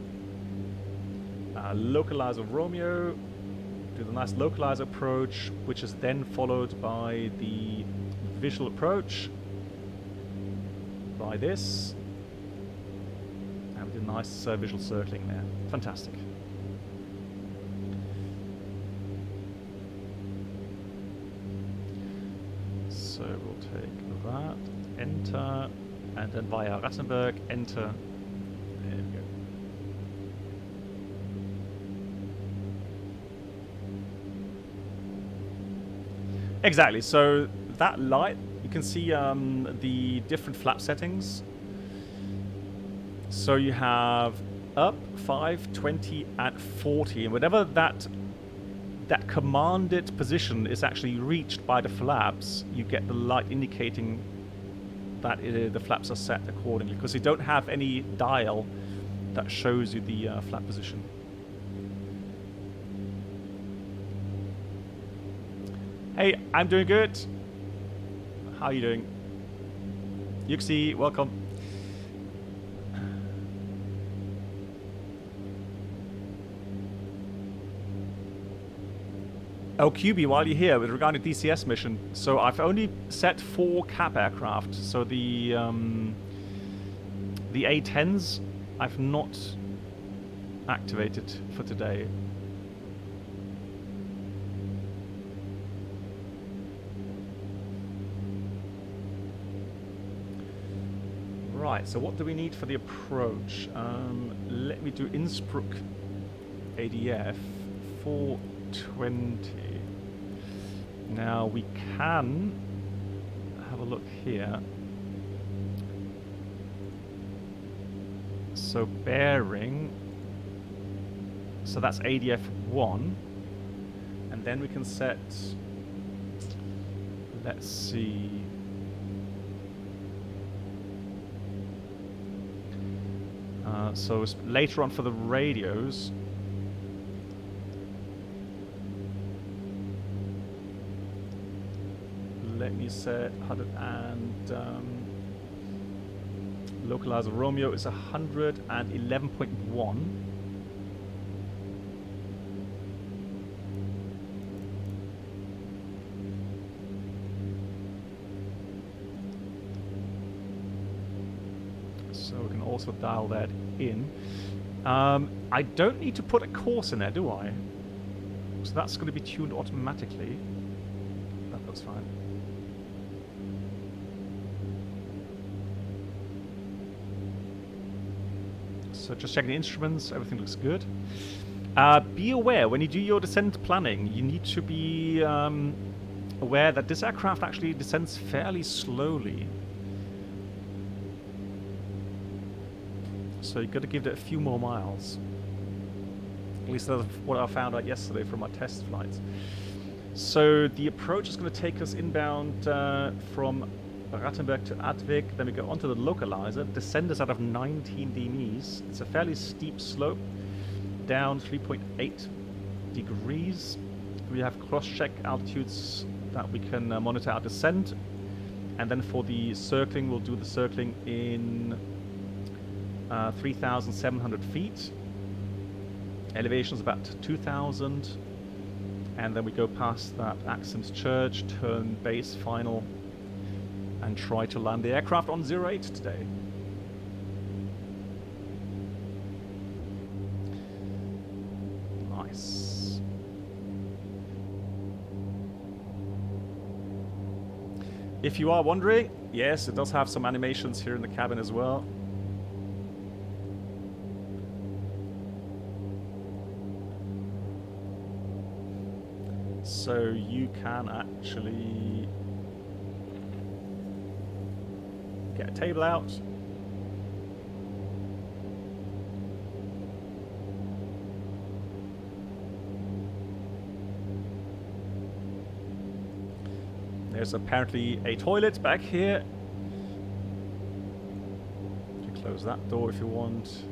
localizer Romeo, do the nice localizer approach, which is then followed by the visual approach by this, and with a nice visual circling there. Fantastic. So we'll take that, enter, and then via Ratzenberg, enter. There we go. Exactly, so that light, you can see the different flap settings. So you have up, 5, 20, and 40, and whatever that commanded position is actually reached by the flaps, you get the light indicating that the flaps are set accordingly, because you don't have any dial that shows you the flap position. Hey, I'm doing good. How are you doing? Yuxi, welcome. Oh, QB, while you're here, with regard to DCS mission, so I've only set 4 cap aircraft. So the A10s I've not activated for today. Right, so what do we need for the approach? Let me do Innsbruck ADF 420. Now we can have a look here. So bearing, so that's ADF 1, and then we can set, let's see, so later on for the radios, you said 100 and localizer Romeo is 111.1. So we can also dial that in. I don't need to put a course in there, do I? So that's going to be tuned automatically. That looks fine. So just checking the instruments, everything looks good. Be aware, when you do your descent planning, you need to be aware that this aircraft actually descends fairly slowly. So you've got to give it a few more miles. At least that's what I found out yesterday from my test flights. So the approach is going to take us inbound from Rattenberg to Advik. Then we go onto the localizer, descend us out of 19 dMs. It's a fairly steep slope, down 3.8 degrees. We have cross-check altitudes that we can monitor our descent. And then for the circling, we'll do the circling in 3,700 feet. Elevation is about 2,000. And then we go past that Axim's Church, turn base final, and try to land the aircraft on 08 today. Nice. If you are wondering, yes, it does have some animations here in the cabin as well. So you can actually get a table out. There's apparently a toilet back here. You can close that door if you want.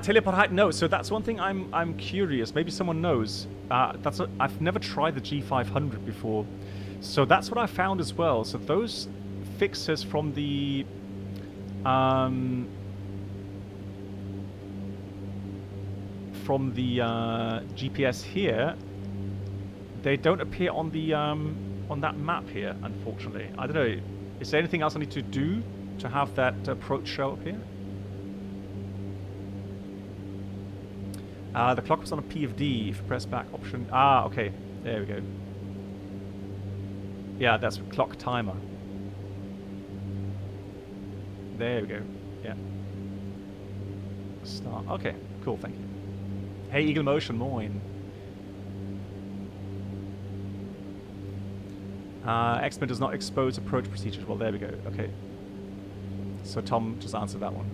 Teleport height, no. So that's one thing I'm curious. Maybe someone knows. I've never tried the G500 before, so that's what I found as well. So those fixes from the GPS here, they don't appear on the on that map here, unfortunately. I don't know. Is there anything else I need to do to have that approach show up here? The clock was on a PFD. If you press back option. Ah, okay. There we go. Yeah, that's clock timer. There we go. Yeah. Start. Okay, cool, thank you. Hey, Eagle Motion, moin. X-Men does not expose approach procedures. Well, there we go. Okay. So Tom just answered that one.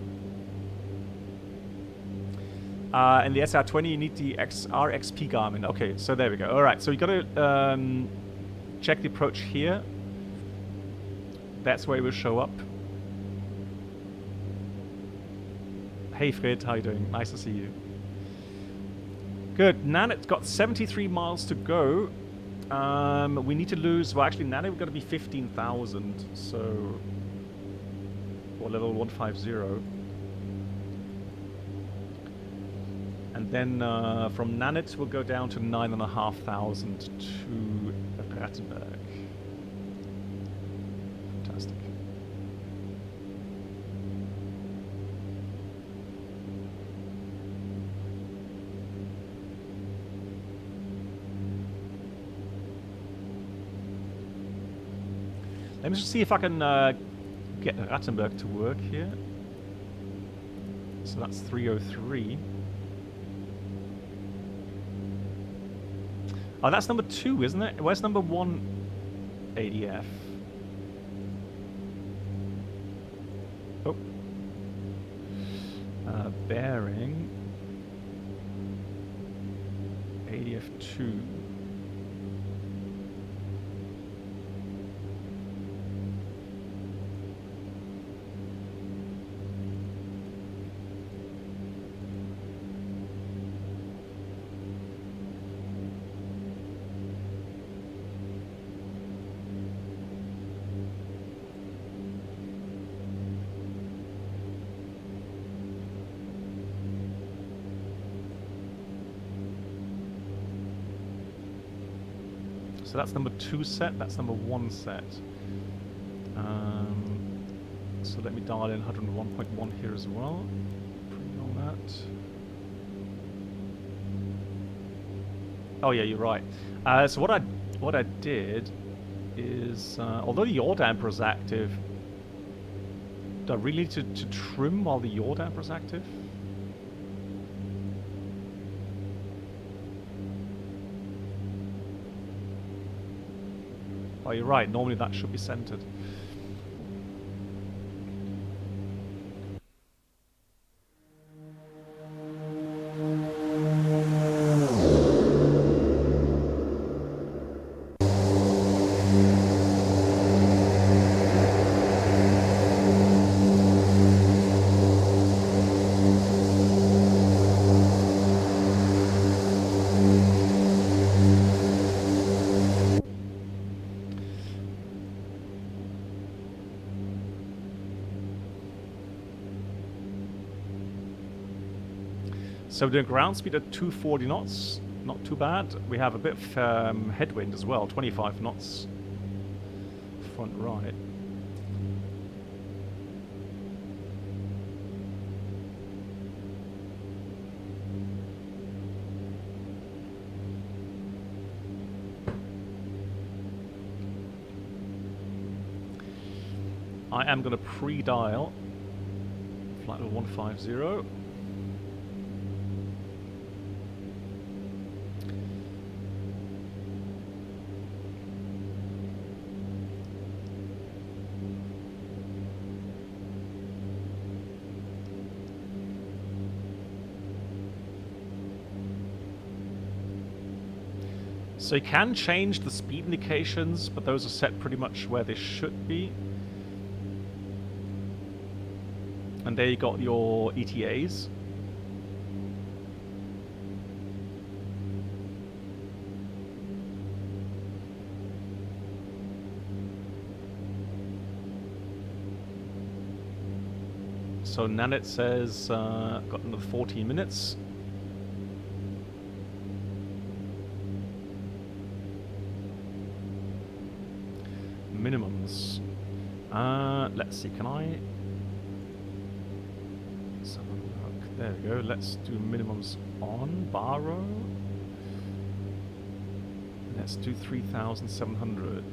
In the SR20, you need the RXP Garmin. Okay, so there we go. All right, so you got to check the approach here. That's where it will show up. Hey Fred, how you doing? Nice to see you. Good. Nanet's got 73 miles to go. We need to lose. Well, actually, Nanet we've got to be 15,000. So, or level 150. And then from Nanit, we'll go down to 9,500 to Rattenberg. Fantastic. Let me just see if I can get Rattenberg to work here. So that's 303. Oh, that's number 2, isn't it? Where's number 1 ADF? Oh. Bearing. ADF 2. So that's number 2 set, that's number 1 set. So let me dial in 101.1 here as well. Putting on that. Oh yeah, you're right. So what I did is, although the yaw damper is active, do I really need to trim while the yaw damper is active? Oh, you're right. Normally that should be centered. So we're doing ground speed at 240 knots, not too bad. We have a bit of headwind as well, 25 knots front right. I am going to pre-dial flight level 150. So you can change the speed indications, but those are set pretty much where they should be. And there you got your ETAs. So Nanit says, got another 14 minutes. Minimums. Let's see, can I... Let's have a look. There we go. Let's do minimums on Barrow. Let's do 3,700.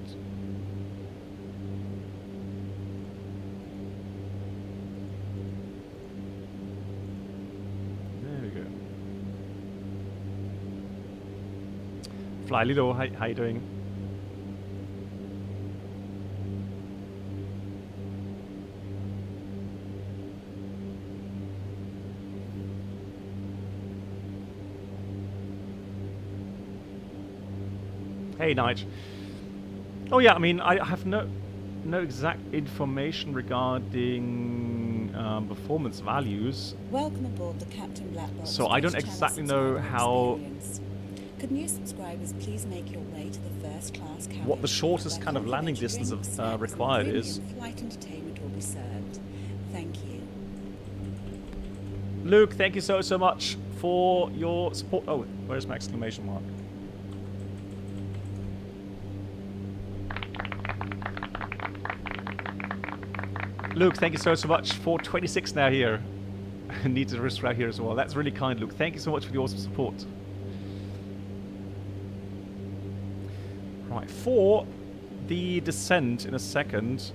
There we go. Fly Lido, how you doing? Hey, Nige. Oh yeah, I mean, I have no exact information regarding performance values. Welcome aboard the Captain Black Box. So I don't exactly know how... Could new subscribers please make your way to the first class cabin? What the shortest kind of landing distance required is. Flight entertainment will be served. Thank you. Luke, thank you so much for your support. Oh, where's my exclamation mark? Luke, thank you so much for 26 now here. Need to risk right here as well. That's really kind, Luke. Thank you so much for the awesome support. Right, for the descent in a second,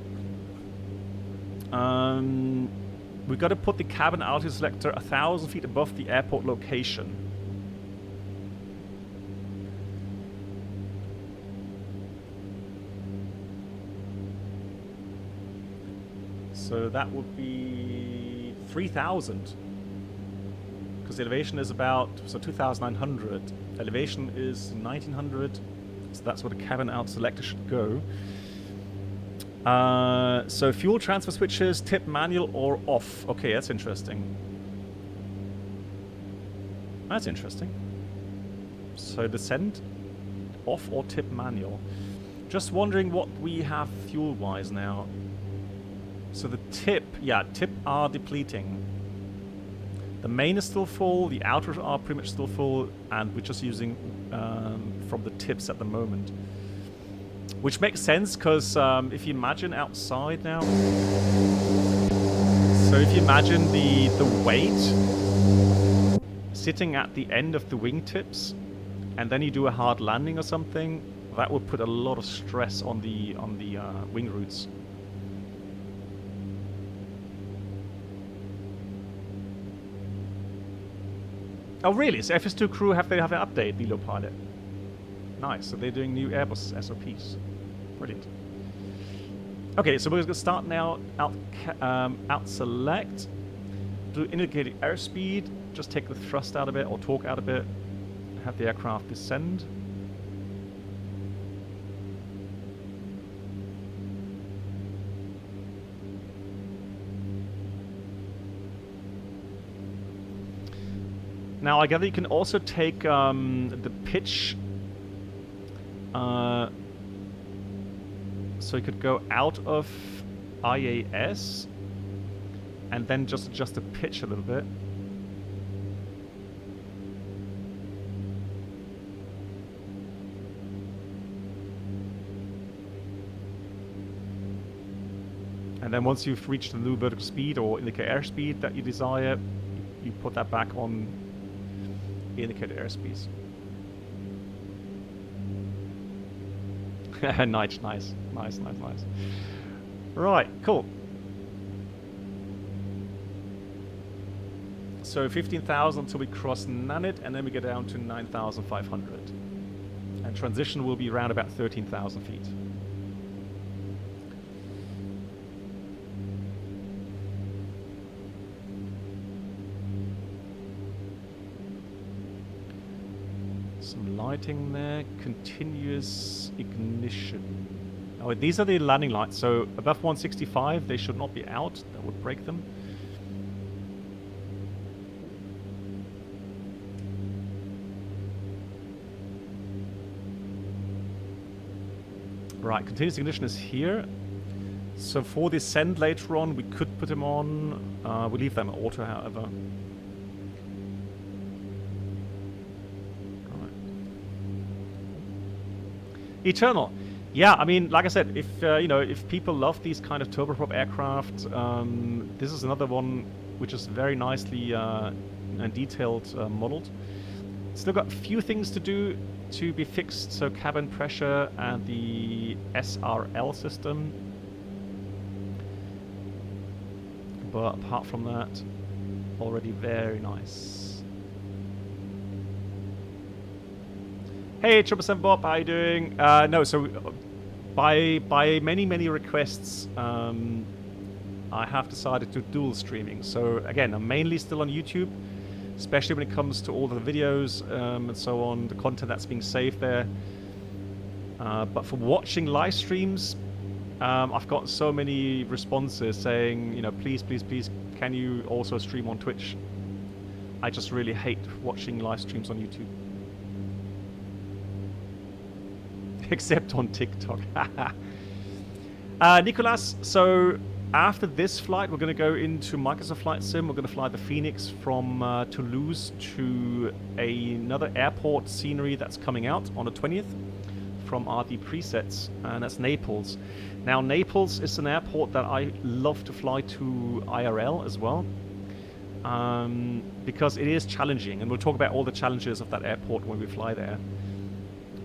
we've got to put the cabin altitude selector 1,000 feet above the airport location. So that would be 3,000. Because the elevation is about, so 2,900. Elevation is 1,900. So that's where the cabin out selector should go. So fuel transfer switches, tip manual or off. Okay, that's interesting. That's interesting. So descent, off or tip manual. Just wondering what we have fuel-wise now. So the tip, yeah, tip are depleting. The main is still full, the outer are pretty much still full, and we're just using from the tips at the moment. Which makes sense, because if you imagine outside now... So if you imagine the weight sitting at the end of the wingtips, and then you do a hard landing or something, that would put a lot of stress on the wing roots. Oh really? So FS2 crew have an update, the low pilot. Nice. So they're doing new Airbus SOPs. Brilliant. Okay, so we're going to start now. Out select. Do indicated airspeed. Just take the thrust out of it or torque out of it. Have the aircraft descend. Now I gather you can also take the pitch. So you could go out of IAS and then just adjust the pitch a little bit. And then once you've reached the new vertical speed or indicated airspeed that you desire, you put that back on indicated airspeeds. Nice. Right, cool. So 15,000 until we cross Nanit, and then we get down to 9,500. And transition will be around about 13,000 feet. Some lighting there, continuous ignition. Oh, these are the landing lights, so above 165 they should not be out, that would break them. Right, continuous ignition is here. So for the send later on, we could put them on. We leave them auto, however. Right. Eternal. Yeah, I mean, like I said, if you know, if people love these kind of turboprop aircraft, this is another one which is very nicely and detailed modeled. Still got a few things to do to be fixed, so cabin pressure and the SRL system. But apart from that, already very nice. Hey, 777 Bob, how you doing? No, so by many requests, I have decided to dual streaming. So again, I'm mainly still on YouTube, especially when it comes to all the videos and so on, the content that's being saved there. But for watching live streams, I've got so many responses saying, you know, please, can you also stream on Twitch? I just really hate watching live streams on YouTube. Except on TikTok. Nicolas, so after this flight, we're going to go into Microsoft Flight Sim. We're going to fly the Phoenix from Toulouse to another airport scenery that's coming out on the 20th from RD Presets, and that's Naples. Now, Naples is an airport that I love to fly to IRL as well, because it is challenging, and we'll talk about all the challenges of that airport when we fly there.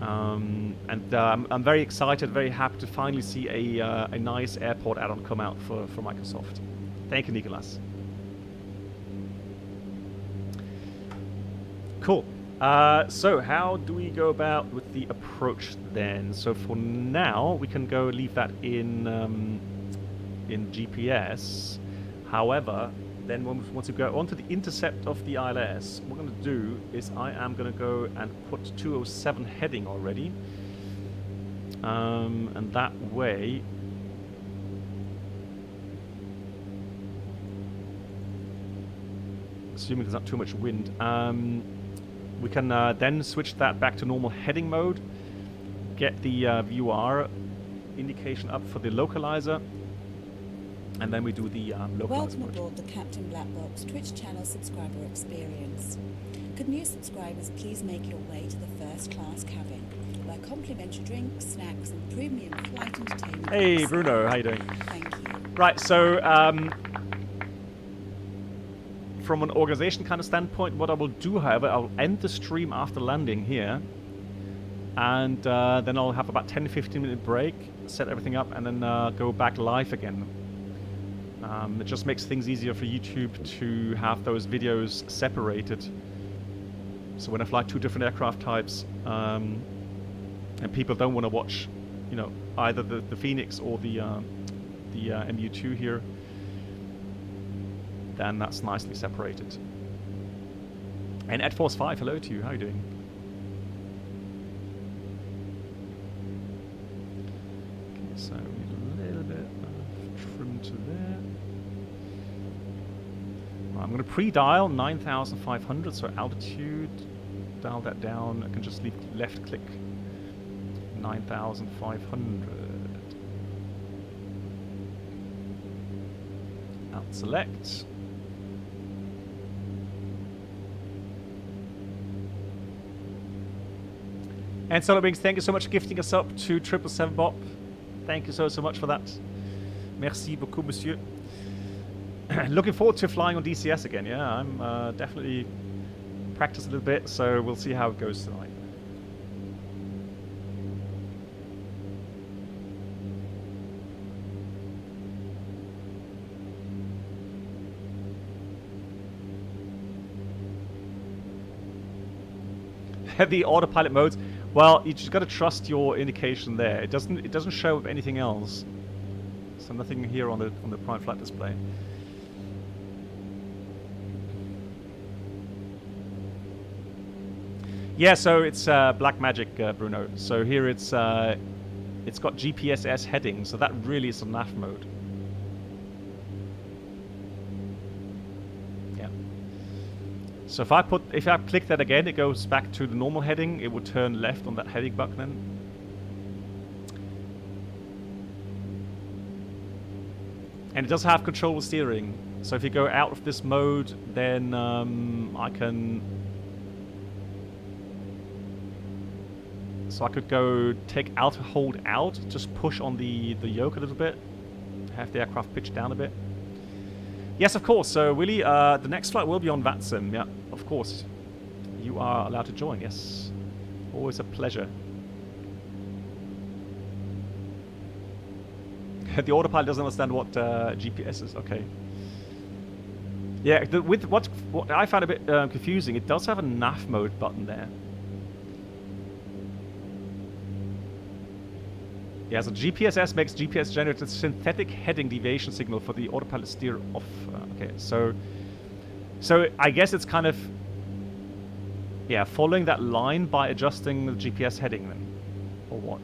I'm very excited, very happy to finally see a nice airport add-on come out for Microsoft. Thank you, Nicolas. Cool. So how do we go about with the approach then? So for now, we can go leave that in GPS. However, then once we go onto the intercept of the ILS, what we're going to do is I am going to go and put 207 heading already. And that way, assuming there's not too much wind, we can then switch that back to normal heading mode, get the VUR indication up for the localizer, and then we do the localizer Welcome mode. aboard the Captain Black Box Twitch channel subscriber experience. Could new subscribers please make your way to the first class cabin, where complimentary drinks, snacks, and premium flight entertainment. Hey, Bruno, how you doing? Thank you. Right, so from an organization kind of standpoint, what I will do, however, I'll end the stream after landing here, and then I'll have about 10-15 minute break, set everything up, and then go back live again. It just makes things easier for YouTube to have those videos separated. So when I fly two different aircraft types, and people don't want to watch, you know, either the Phoenix or the MU-2 here, then that's nicely separated. And Ed Force 5, hello to you. How are you doing? Okay, so we need a little bit of trim to there. I'm going to pre-dial 9,500, so altitude, dial that down. I can just leave left click 9,500. Out select. And Solar Wings, thank you so much for gifting us up to 777 Bob. Thank you so much for that. Merci beaucoup, monsieur. Looking forward to flying on DCS again. Yeah, I'm definitely practice a little bit, so we'll see how it goes tonight. The autopilot modes. Well, you just got to trust your indication there. It doesn't show up anything else. So nothing here on the prime flight display. Yeah, so it's Black Magic, Bruno. So here it's got GPS-S heading, so that really is a nav mode. Yeah. So if I click that again, it goes back to the normal heading. It would turn left on that heading button then. And it does have control of steering. So if you go out of this mode, then I can... So I could go take alt hold out, just push on the yoke a little bit, have the aircraft pitch down a bit. Yes, of course. So Willie, the next flight will be on VATSIM. Yeah, of course. You are allowed to join. Yes, always a pleasure. The autopilot doesn't understand what GPS is. Okay. Yeah, with what I found a bit confusing, it does have a nav mode button there. Yeah, so GPS-S makes GPS-generated synthetic heading deviation signal for the autopilot steer off. Okay, so I guess it's kind of, yeah, following that line by adjusting the GPS heading then, or what?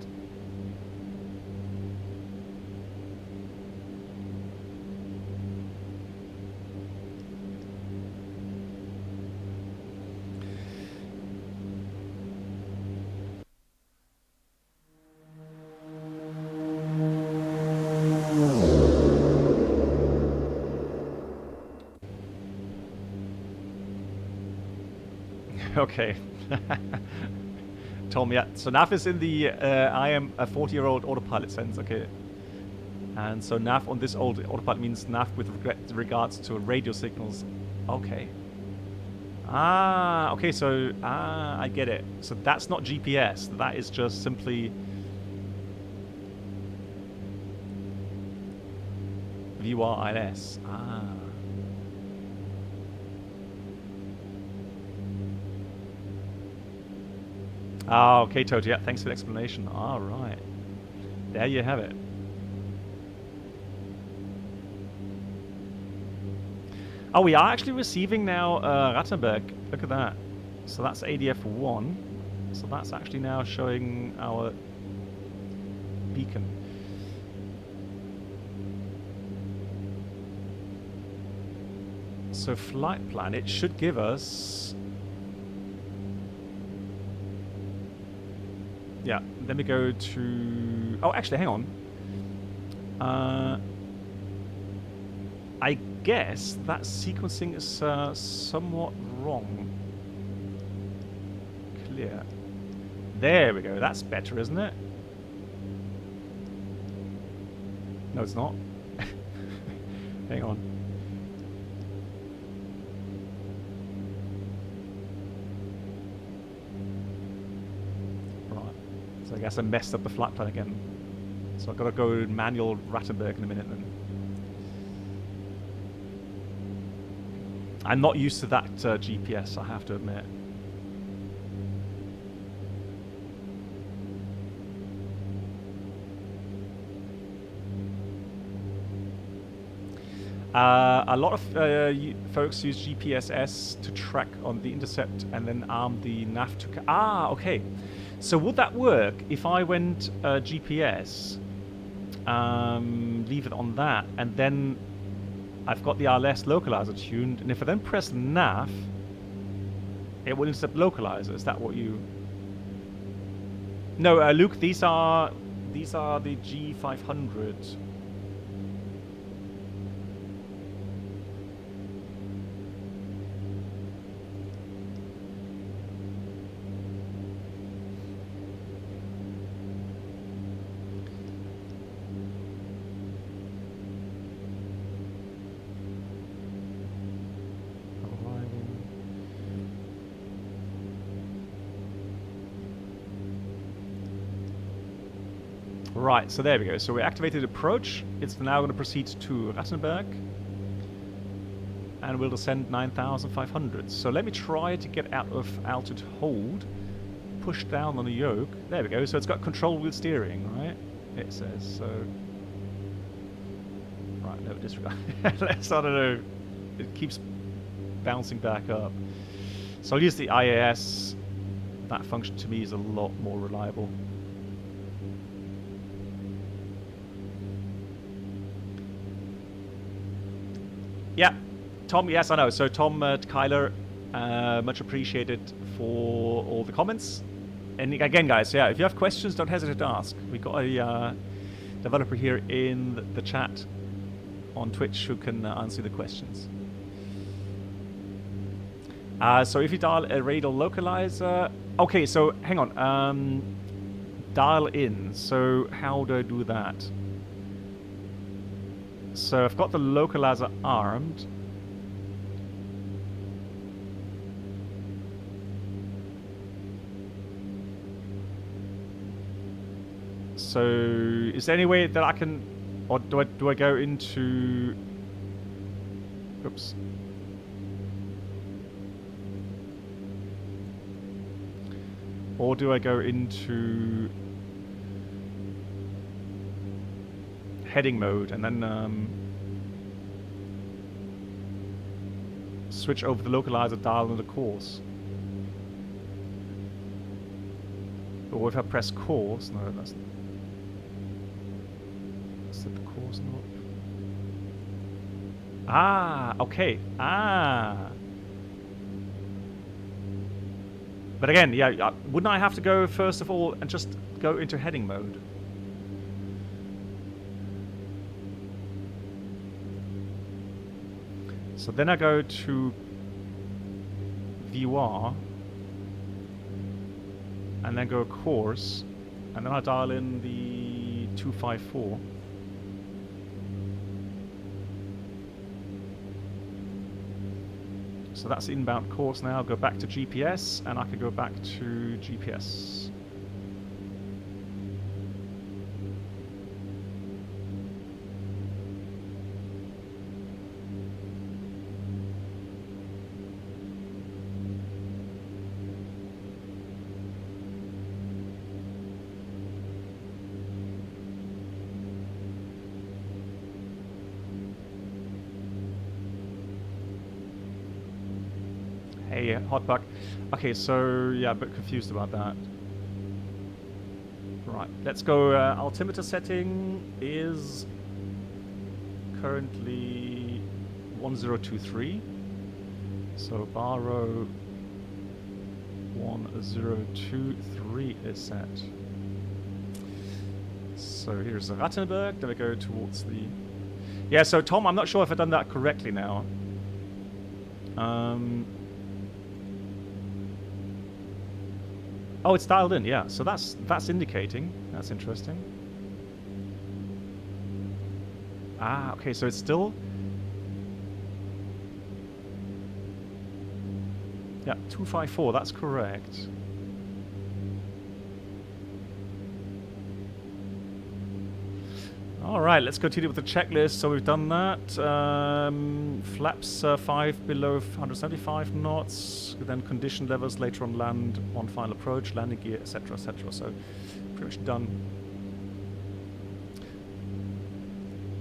Okay. Tom, yeah. So nav is in the I am a 40-year-old autopilot sense, okay. And so nav on this old autopilot means nav with regards to radio signals. Okay. Ah, okay, so I get it. So that's not GPS. That is just simply VRILS. Ah. Oh, okay, Toto. Yeah, thanks for the explanation. All right. There you have it. Oh, we are actually receiving now Rattenberg. Look at that. So that's ADF 1. So that's actually now showing our beacon. So flight plan, it should give us... Yeah, let me go to... Oh, actually, hang on. I guess that sequencing is somewhat wrong. clear. There we go. That's better, isn't it? No, it's not. Hang on. Right. So I guess I messed up the flight plan again. So I've got to go manual Rattenberg in a minute then. I'm not used to that GPS, I have to admit. A lot of folks use GPS-S to track on the intercept and then arm the nav to... okay. So would that work if I went GPS, leave it on that, and then I've got the RLS localizer tuned, and if I then press nav, it will intercept localizer. Is that what you... No, Luke, these are the G500. Right, so there we go. So we activated approach. It's now going to proceed to Rattenberg. And we'll descend 9,500. So let me try to get out of altitude hold. Push down on the yoke. There we go. So it's got control wheel steering, right? It says, so... Right, no, disregard. Let's, I don't know. It keeps bouncing back up. So I'll use the IAS. That function to me is a lot more reliable. Yeah, Tom, yes, I know. So Tom Kyler, much appreciated for all the comments. And again, guys, yeah, if you have questions, don't hesitate to ask. We've got a developer here in the chat on Twitch who can answer the questions. So if you dial a radar localizer... Okay, so hang on. Dial in. So how do I do that? So I've got the localizer armed. So is there any way that I can, or do I go into? Oops. Or do I go into heading mode and then switch over the localizer dial on the course? Or if I press course, no, that's set the course not. Okay. But again, yeah, wouldn't I have to go first of all and just go into heading mode? So then I go to VR and then go course, and then I dial in the 254. So that's the inbound course now. Go back to GPS, and I could go back to GPS. Hey, Hotbuck. Okay, so yeah, a bit confused about that. Right, let's go. Altimeter setting is currently 1023. So bar row 1023 is set. So here's the Rattenberg. Then we go towards the... Yeah, so Tom, I'm not sure if I've done that correctly now. Oh, it's dialed in, yeah. So that's indicating. That's interesting. Ah, okay, so it's still... Yeah, 254, that's correct. Alright, let's continue with the checklist. So we've done that. Flaps 5 below 175 knots. Then condition levels later on land, on final approach, landing gear, etc, etc. So pretty much done.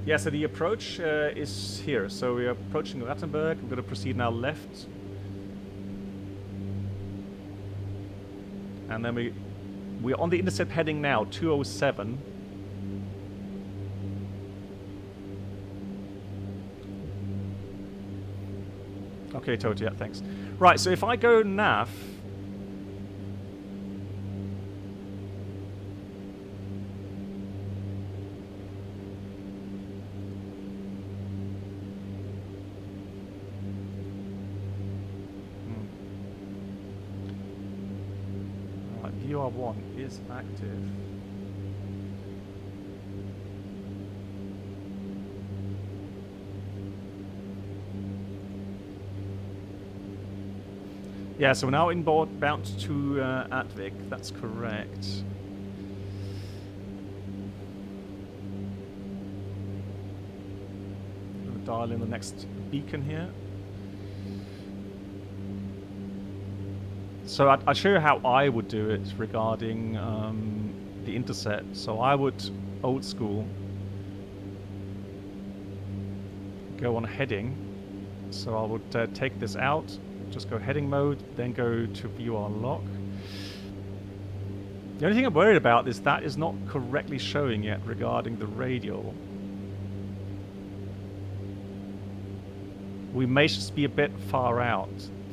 Yeah, so the approach is here. So we are approaching Rattenberg. We're going to proceed now left. And then we're on the intercept heading now, 207. Okay, Toto, yeah, thanks. Right, so if I go nav... VR1 is active. Yeah, so we're now inbound bound to Atvik, that's correct. I'm going to dial in the next beacon here. So I'll show you how I would do it regarding the intercept. So I would, old school, go on heading. So I would take this out, just go heading mode, then go to view our lock. The only thing I'm worried about is that is not correctly showing yet regarding the radial. We may just be a bit far out.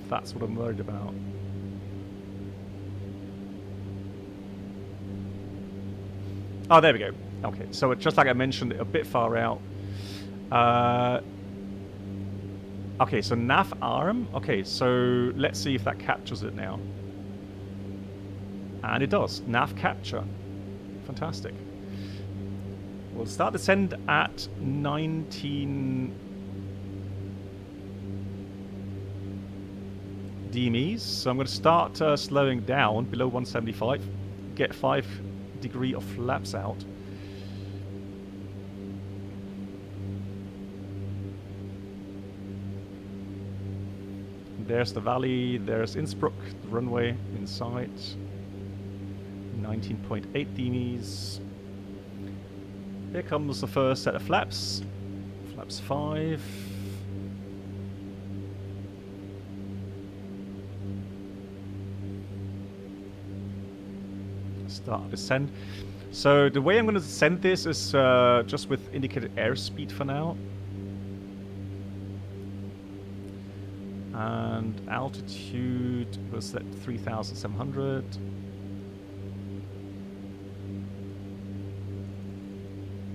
That's what I'm worried about. Oh, there we go. Okay, so just like I mentioned, a bit far out. Okay, so nav arm. Okay, so let's see if that captures it now. And it does. Nav capture. Fantastic. We'll start descent at 19 DMEs. So I'm going to start slowing down below 175. Get 5 degree of flaps out. There's the valley, there's Innsbruck, the runway in sight. 19.8 DMEs. Here comes the first set of flaps. Flaps 5. Start descent. So the way I'm going to descend this is just with indicated airspeed for now. And altitude was at 3,700.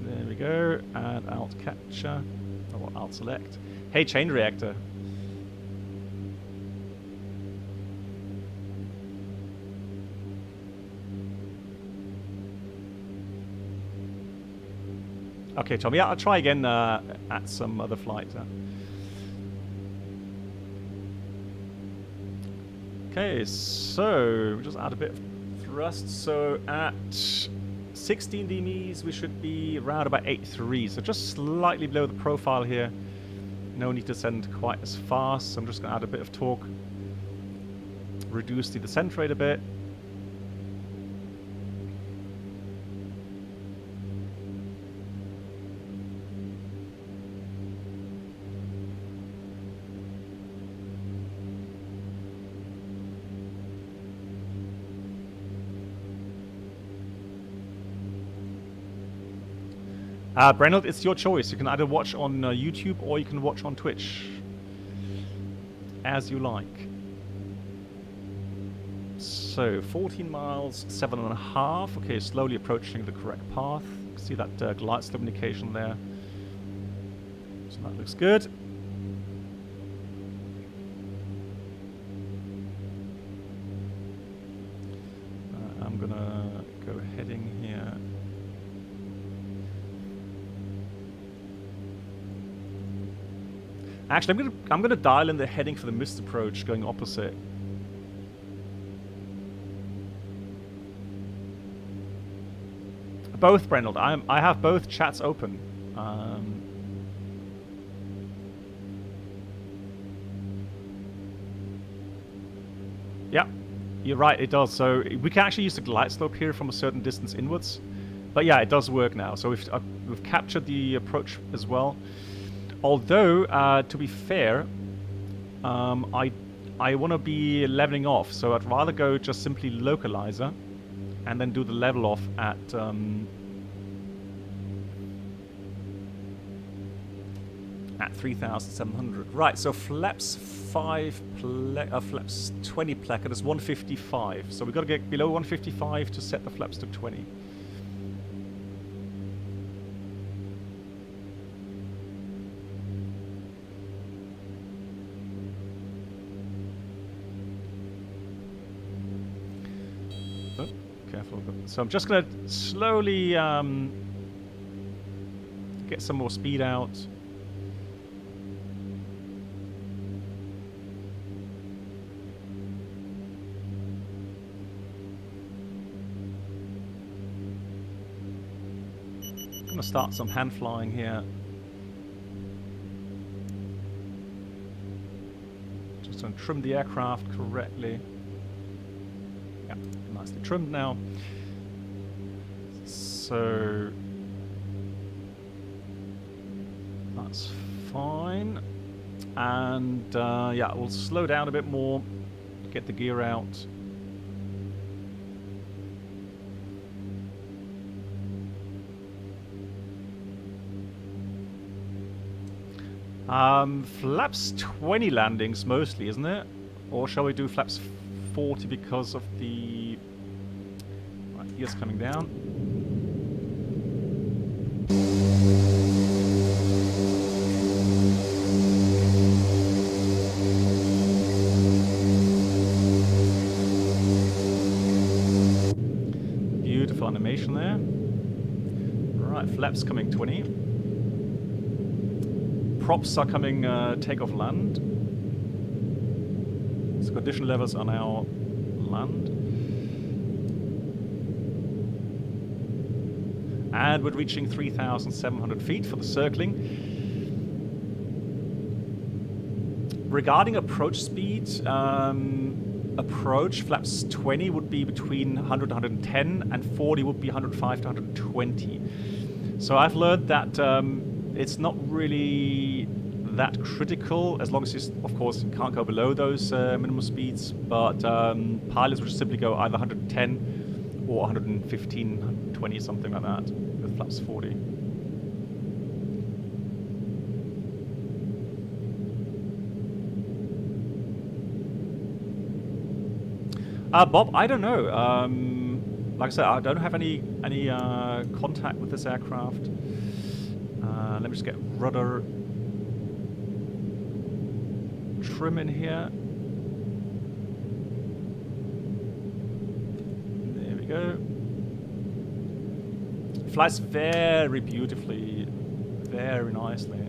There we go. And alt capture. Or alt select. Hey, chain reactor. Okay, Tommy, yeah, I'll try again at some other flight. Okay, so we just add a bit of thrust. So at 16 DMEs, we should be around about 8.3. So just slightly below the profile here. No need to descend quite as fast. So I'm just going to add a bit of torque. Reduce the descent rate a bit. Brennelt, it's your choice. You can either watch on YouTube or you can watch on Twitch. As you like. So, 14 miles, 7.5. Okay, slowly approaching the correct path. See that glide slope indication there. So that looks good. gonna go heading here. Actually, I'm gonna dial in the heading for the missed approach, going opposite. Both, Brenold. I have both chats open. Yeah, you're right. It does. So we can actually use the glide slope here from a certain distance inwards. But yeah, it does work now. So we've captured the approach as well. Although, to be fair, I want to be leveling off. So I'd rather go just simply localizer and then do the level off at 3,700. Right, so flaps 20 placket is 155. So we've got to get below 155 to set the flaps to 20. Oh, careful. So I'm just going to slowly get some more speed out. Start some hand flying here. Just going to trim the aircraft correctly. Yeah, nicely trimmed now. So that's fine. And yeah, we'll slow down a bit more, get the gear out. Flaps 20 landings mostly, isn't it? Or shall we do flaps 40 because of the... Right, here's coming down. Beautiful animation there. Right, flaps coming 20. Props are coming takeoff land. So condition levels are now land. And we're reaching 3,700 feet for the circling. Regarding approach speed, approach flaps 20 would be between 100 and 110, and 40 would be 105 to 120. So I've learned that it's not really that critical, as long as you, of course, can't go below those minimum speeds, but pilots would simply go either 110 or 115, 120, something like that, with flaps 40. Bob, I don't know. Like I said, I don't have any contact with this aircraft. Let me just get rudder trim in here. There we go. Flies very beautifully, very nicely.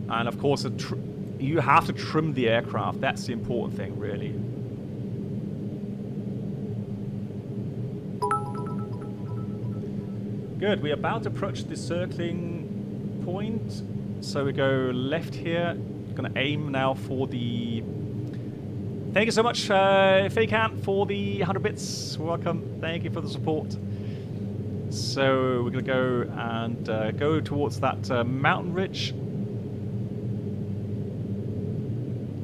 And of course, you have to trim the aircraft. That's the important thing, really. Good, we're about to approach the circling point. So we go left here. Gonna aim now for the... Thank you so much, Fakeant, for the 100 bits. Welcome, thank you for the support. So we're gonna go and go towards that mountain ridge.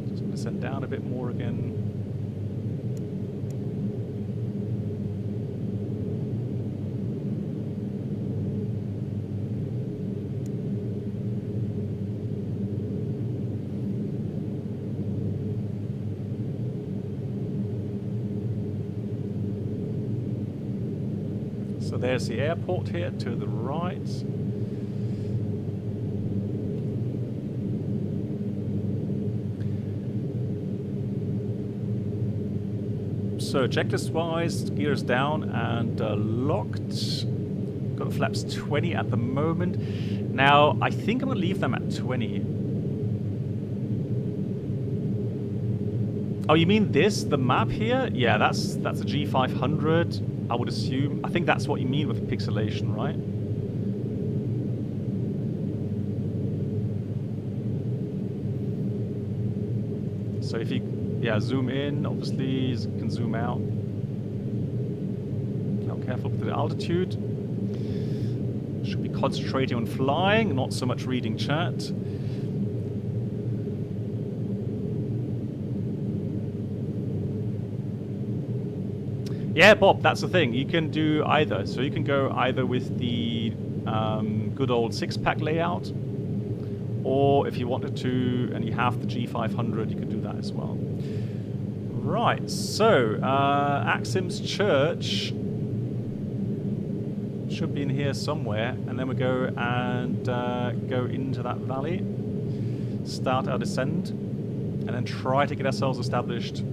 Just gonna send down a bit more again. So there's the airport here to the right. So checklist-wise, gears down and locked. Got flaps 20 at the moment. Now, I think I'm going to leave them at 20. Oh, you mean this? The map here? Yeah, that's a G500, I would assume. I think that's what you mean with pixelation, right? So if you, zoom in, obviously you can zoom out. Now careful with the altitude. Should be concentrating on flying, not so much reading chat. Yeah, Bob, that's the thing. You can do either. So you can go either with the good old 6-pack layout, or if you wanted to, and you have the G500, you can do that as well. Right, so Axim's Church should be in here somewhere, and then we go and go into that valley, start our descent, and then try to get ourselves established.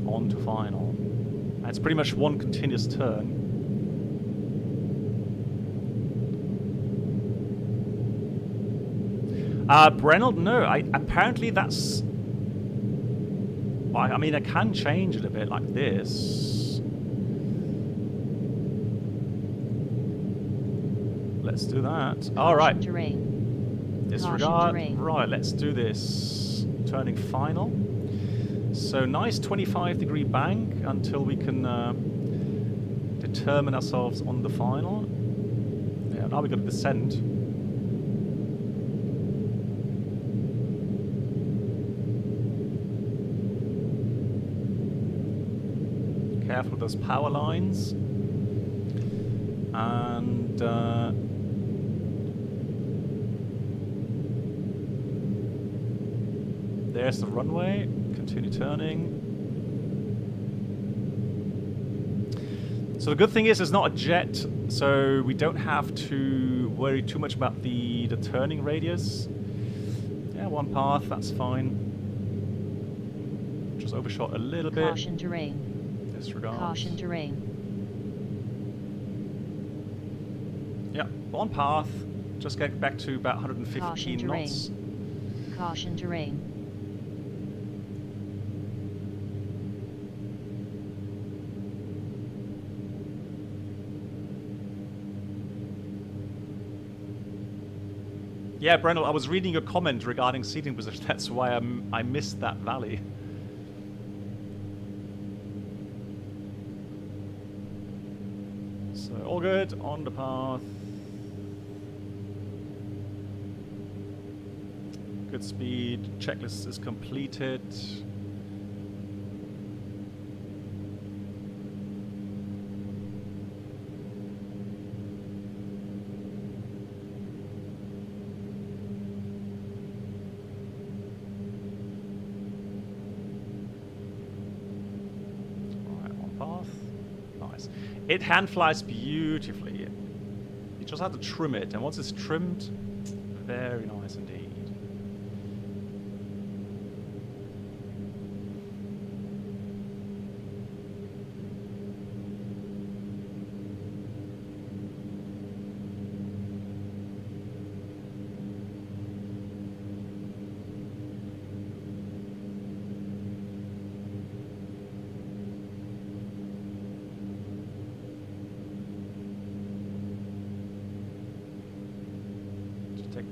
On to final. And it's pretty much one continuous turn. Brennell, no, apparently that's... I mean, I can change it a bit like this. Let's do that. All right. Disregard. Right, let's do this. Turning final. So nice 25-degree bank until we can determine ourselves on the final. Yeah, now we've got to descend. Careful with those power lines. And there's the runway. Continue turning. So the good thing is it's not a jet, so we don't have to worry too much about the turning radius. Yeah, one path, that's fine. Just overshot a little bit. Caution terrain. Disregard. Caution terrain. Yeah, one path. Just get back to about 115 Caution knots. terrain. Caution terrain. Yeah, Brendel, I was reading your comment regarding seating position. That's why I missed that valley. So, all good, on the path. Good speed, checklist is completed. It hand flies beautifully. You just have to trim it, and once it's trimmed, very nice indeed.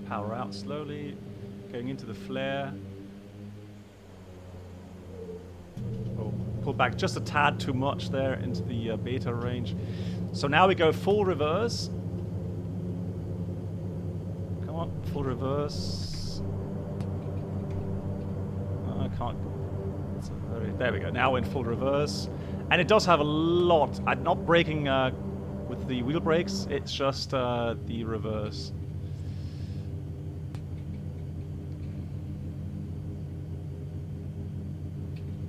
Power out slowly, going into the flare. Oh, pull back just a tad too much there into the beta range. So now we go full reverse. Come on, full reverse. I can't. There we go. Now we're in full reverse, and it does have a lot. I'm not braking with the wheel brakes. It's just the reverse.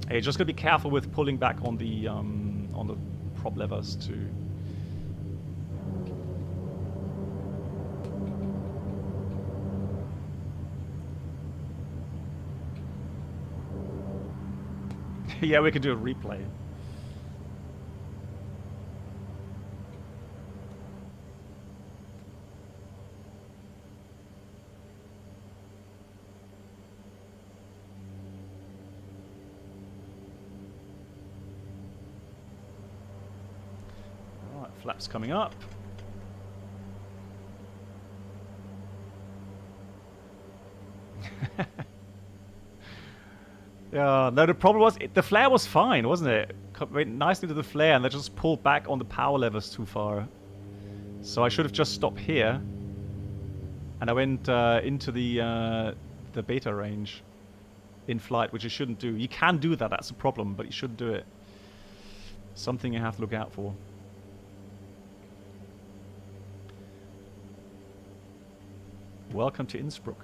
Hey, just gotta be careful with pulling back on the prop levers too. Yeah, we can do a replay. Alright, flaps coming up. Yeah, no, the problem was the flare was fine, wasn't it? Went nicely to the flare, and they just pulled back on the power levers too far. So I should have just stopped here, and I went into the beta range in flight, which you shouldn't do. You can do that, that's a problem, but you shouldn't do it. Something you have to look out for. Welcome to Innsbruck.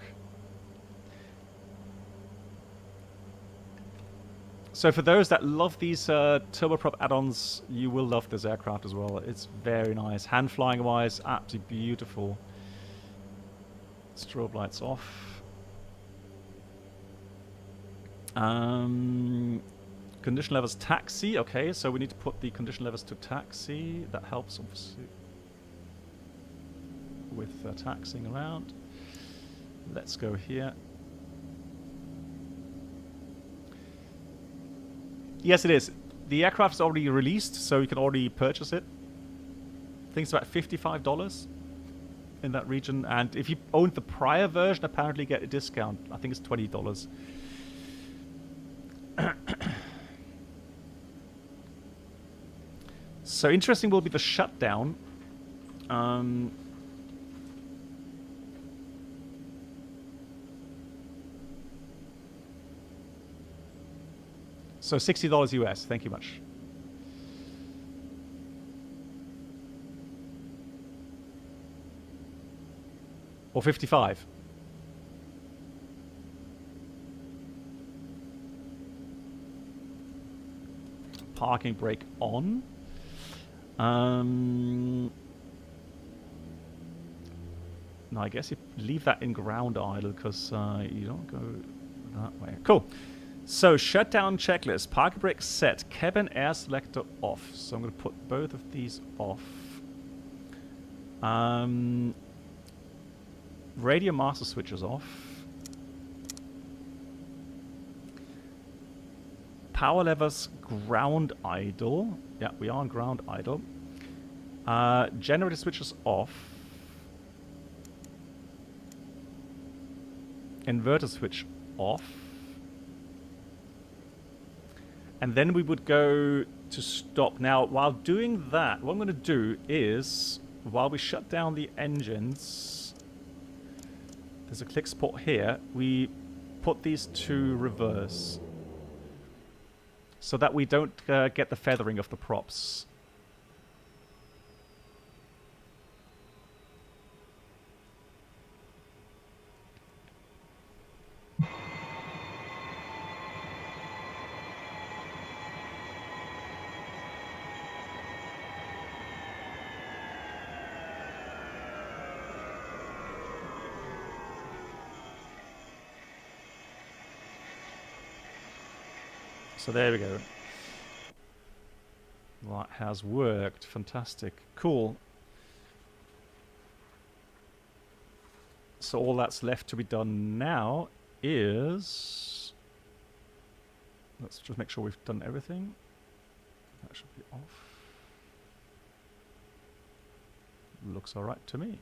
So for those that love these turboprop add-ons, you will love this aircraft as well. It's very nice. Hand flying wise, absolutely beautiful. Strobe lights off. Condition levels taxi. Okay, so we need to put the condition levels to taxi. That helps obviously with taxiing around. Let's go here. Yes, it is. The aircraft is already released, so you can already purchase it. I think it's about $55 in that region. And if you owned the prior version, apparently you get a discount. I think it's $20. So interesting will be the Shutdown. So $60 US. Thank you much. Or 55. Parking brake on. No, I guess you leave that in ground idle because you don't go that way. Cool. So, shutdown checklist. Parking brake set. Cabin air selector off. So I'm going to put both of these off. Radio master switches off. Power levers ground idle. Yeah, we are on ground idle. Generator switches off. Inverter switch off. And then we would go to stop. Now, while doing that, what I'm going to do is, while we shut down the engines, there's a click spot here, we put these to reverse so that we don't get the feathering of the props. So there we go. That has worked. Fantastic. Cool. So all that's left to be done now is... Let's just make sure we've done everything. That should be off. Looks alright to me.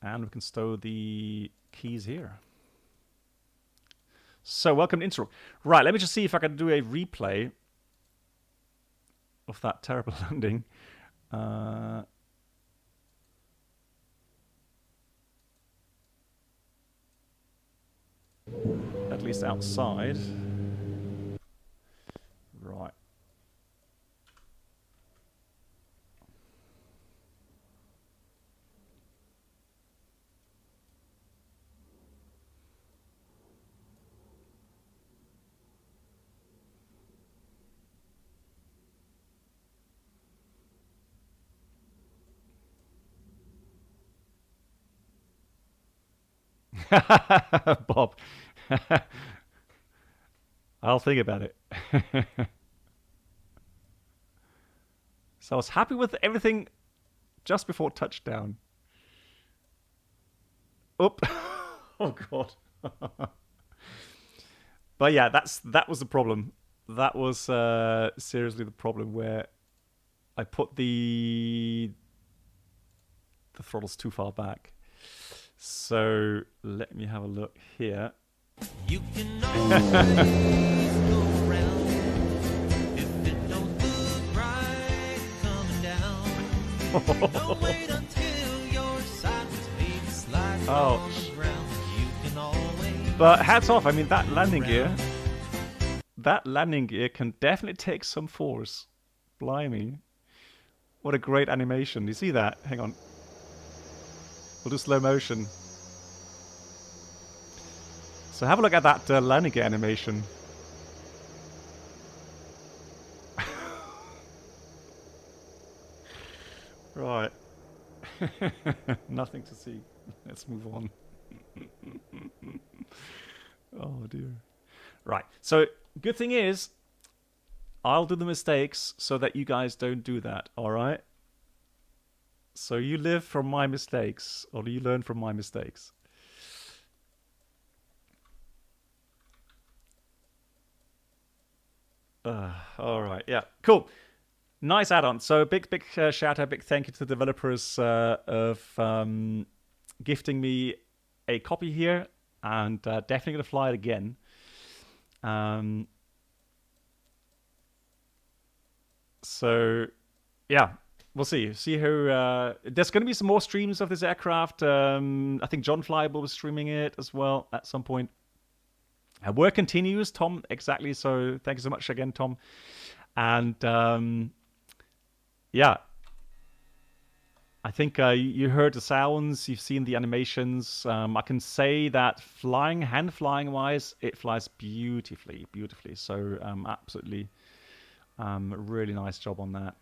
And we can stow the keys here. So, welcome to Innsbruck. Right, let me just see if I can do a replay of that terrible landing. At least outside. Right. Bob. I'll think about it. So I was happy with everything just before touchdown. Oop. Oh god. But yeah, that was the problem. That was seriously the problem where I put the throttles too far back. So let me have a look here. You can always go around if it don't look right coming down. Don't wait until you're sideways, baby, slide on the ground. You can always. But hats off. I mean, that landing gear can definitely take some force. Blimey. What a great animation. You see that? Hang on. We'll do slow motion. So have a look at that landing gear animation. Right. Nothing to see. Let's move on. Oh dear. Right. So good thing is, I'll do the mistakes so that you guys don't do that. All right. So you live from my mistakes, or you learn from my mistakes. All right, yeah, cool. Nice add-on. So big shout out, big thank you to the developers of gifting me a copy here, and definitely going to fly it again. So, yeah. We'll see. See how... there's going to be some more streams of this aircraft. I think John Flyable was streaming it as well at some point. Work continues, Tom. Exactly. So thank you so much again, Tom. And yeah. I think you heard the sounds. You've seen the animations. I can say that hand flying wise, it flies beautifully. So absolutely really nice job on that.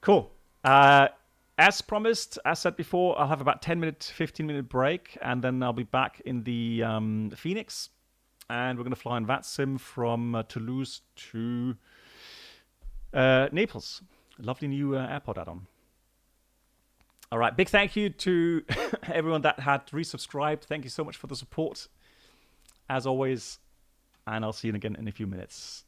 Cool. As promised, as said before, I'll have about 15-minute break, and then I'll be back in the Phoenix, and we're going to fly in VATSIM from Toulouse to Naples. Lovely new airport add-on. All right, big thank you to everyone that had resubscribed. Thank you so much for the support, as always, and I'll see you again in a few minutes.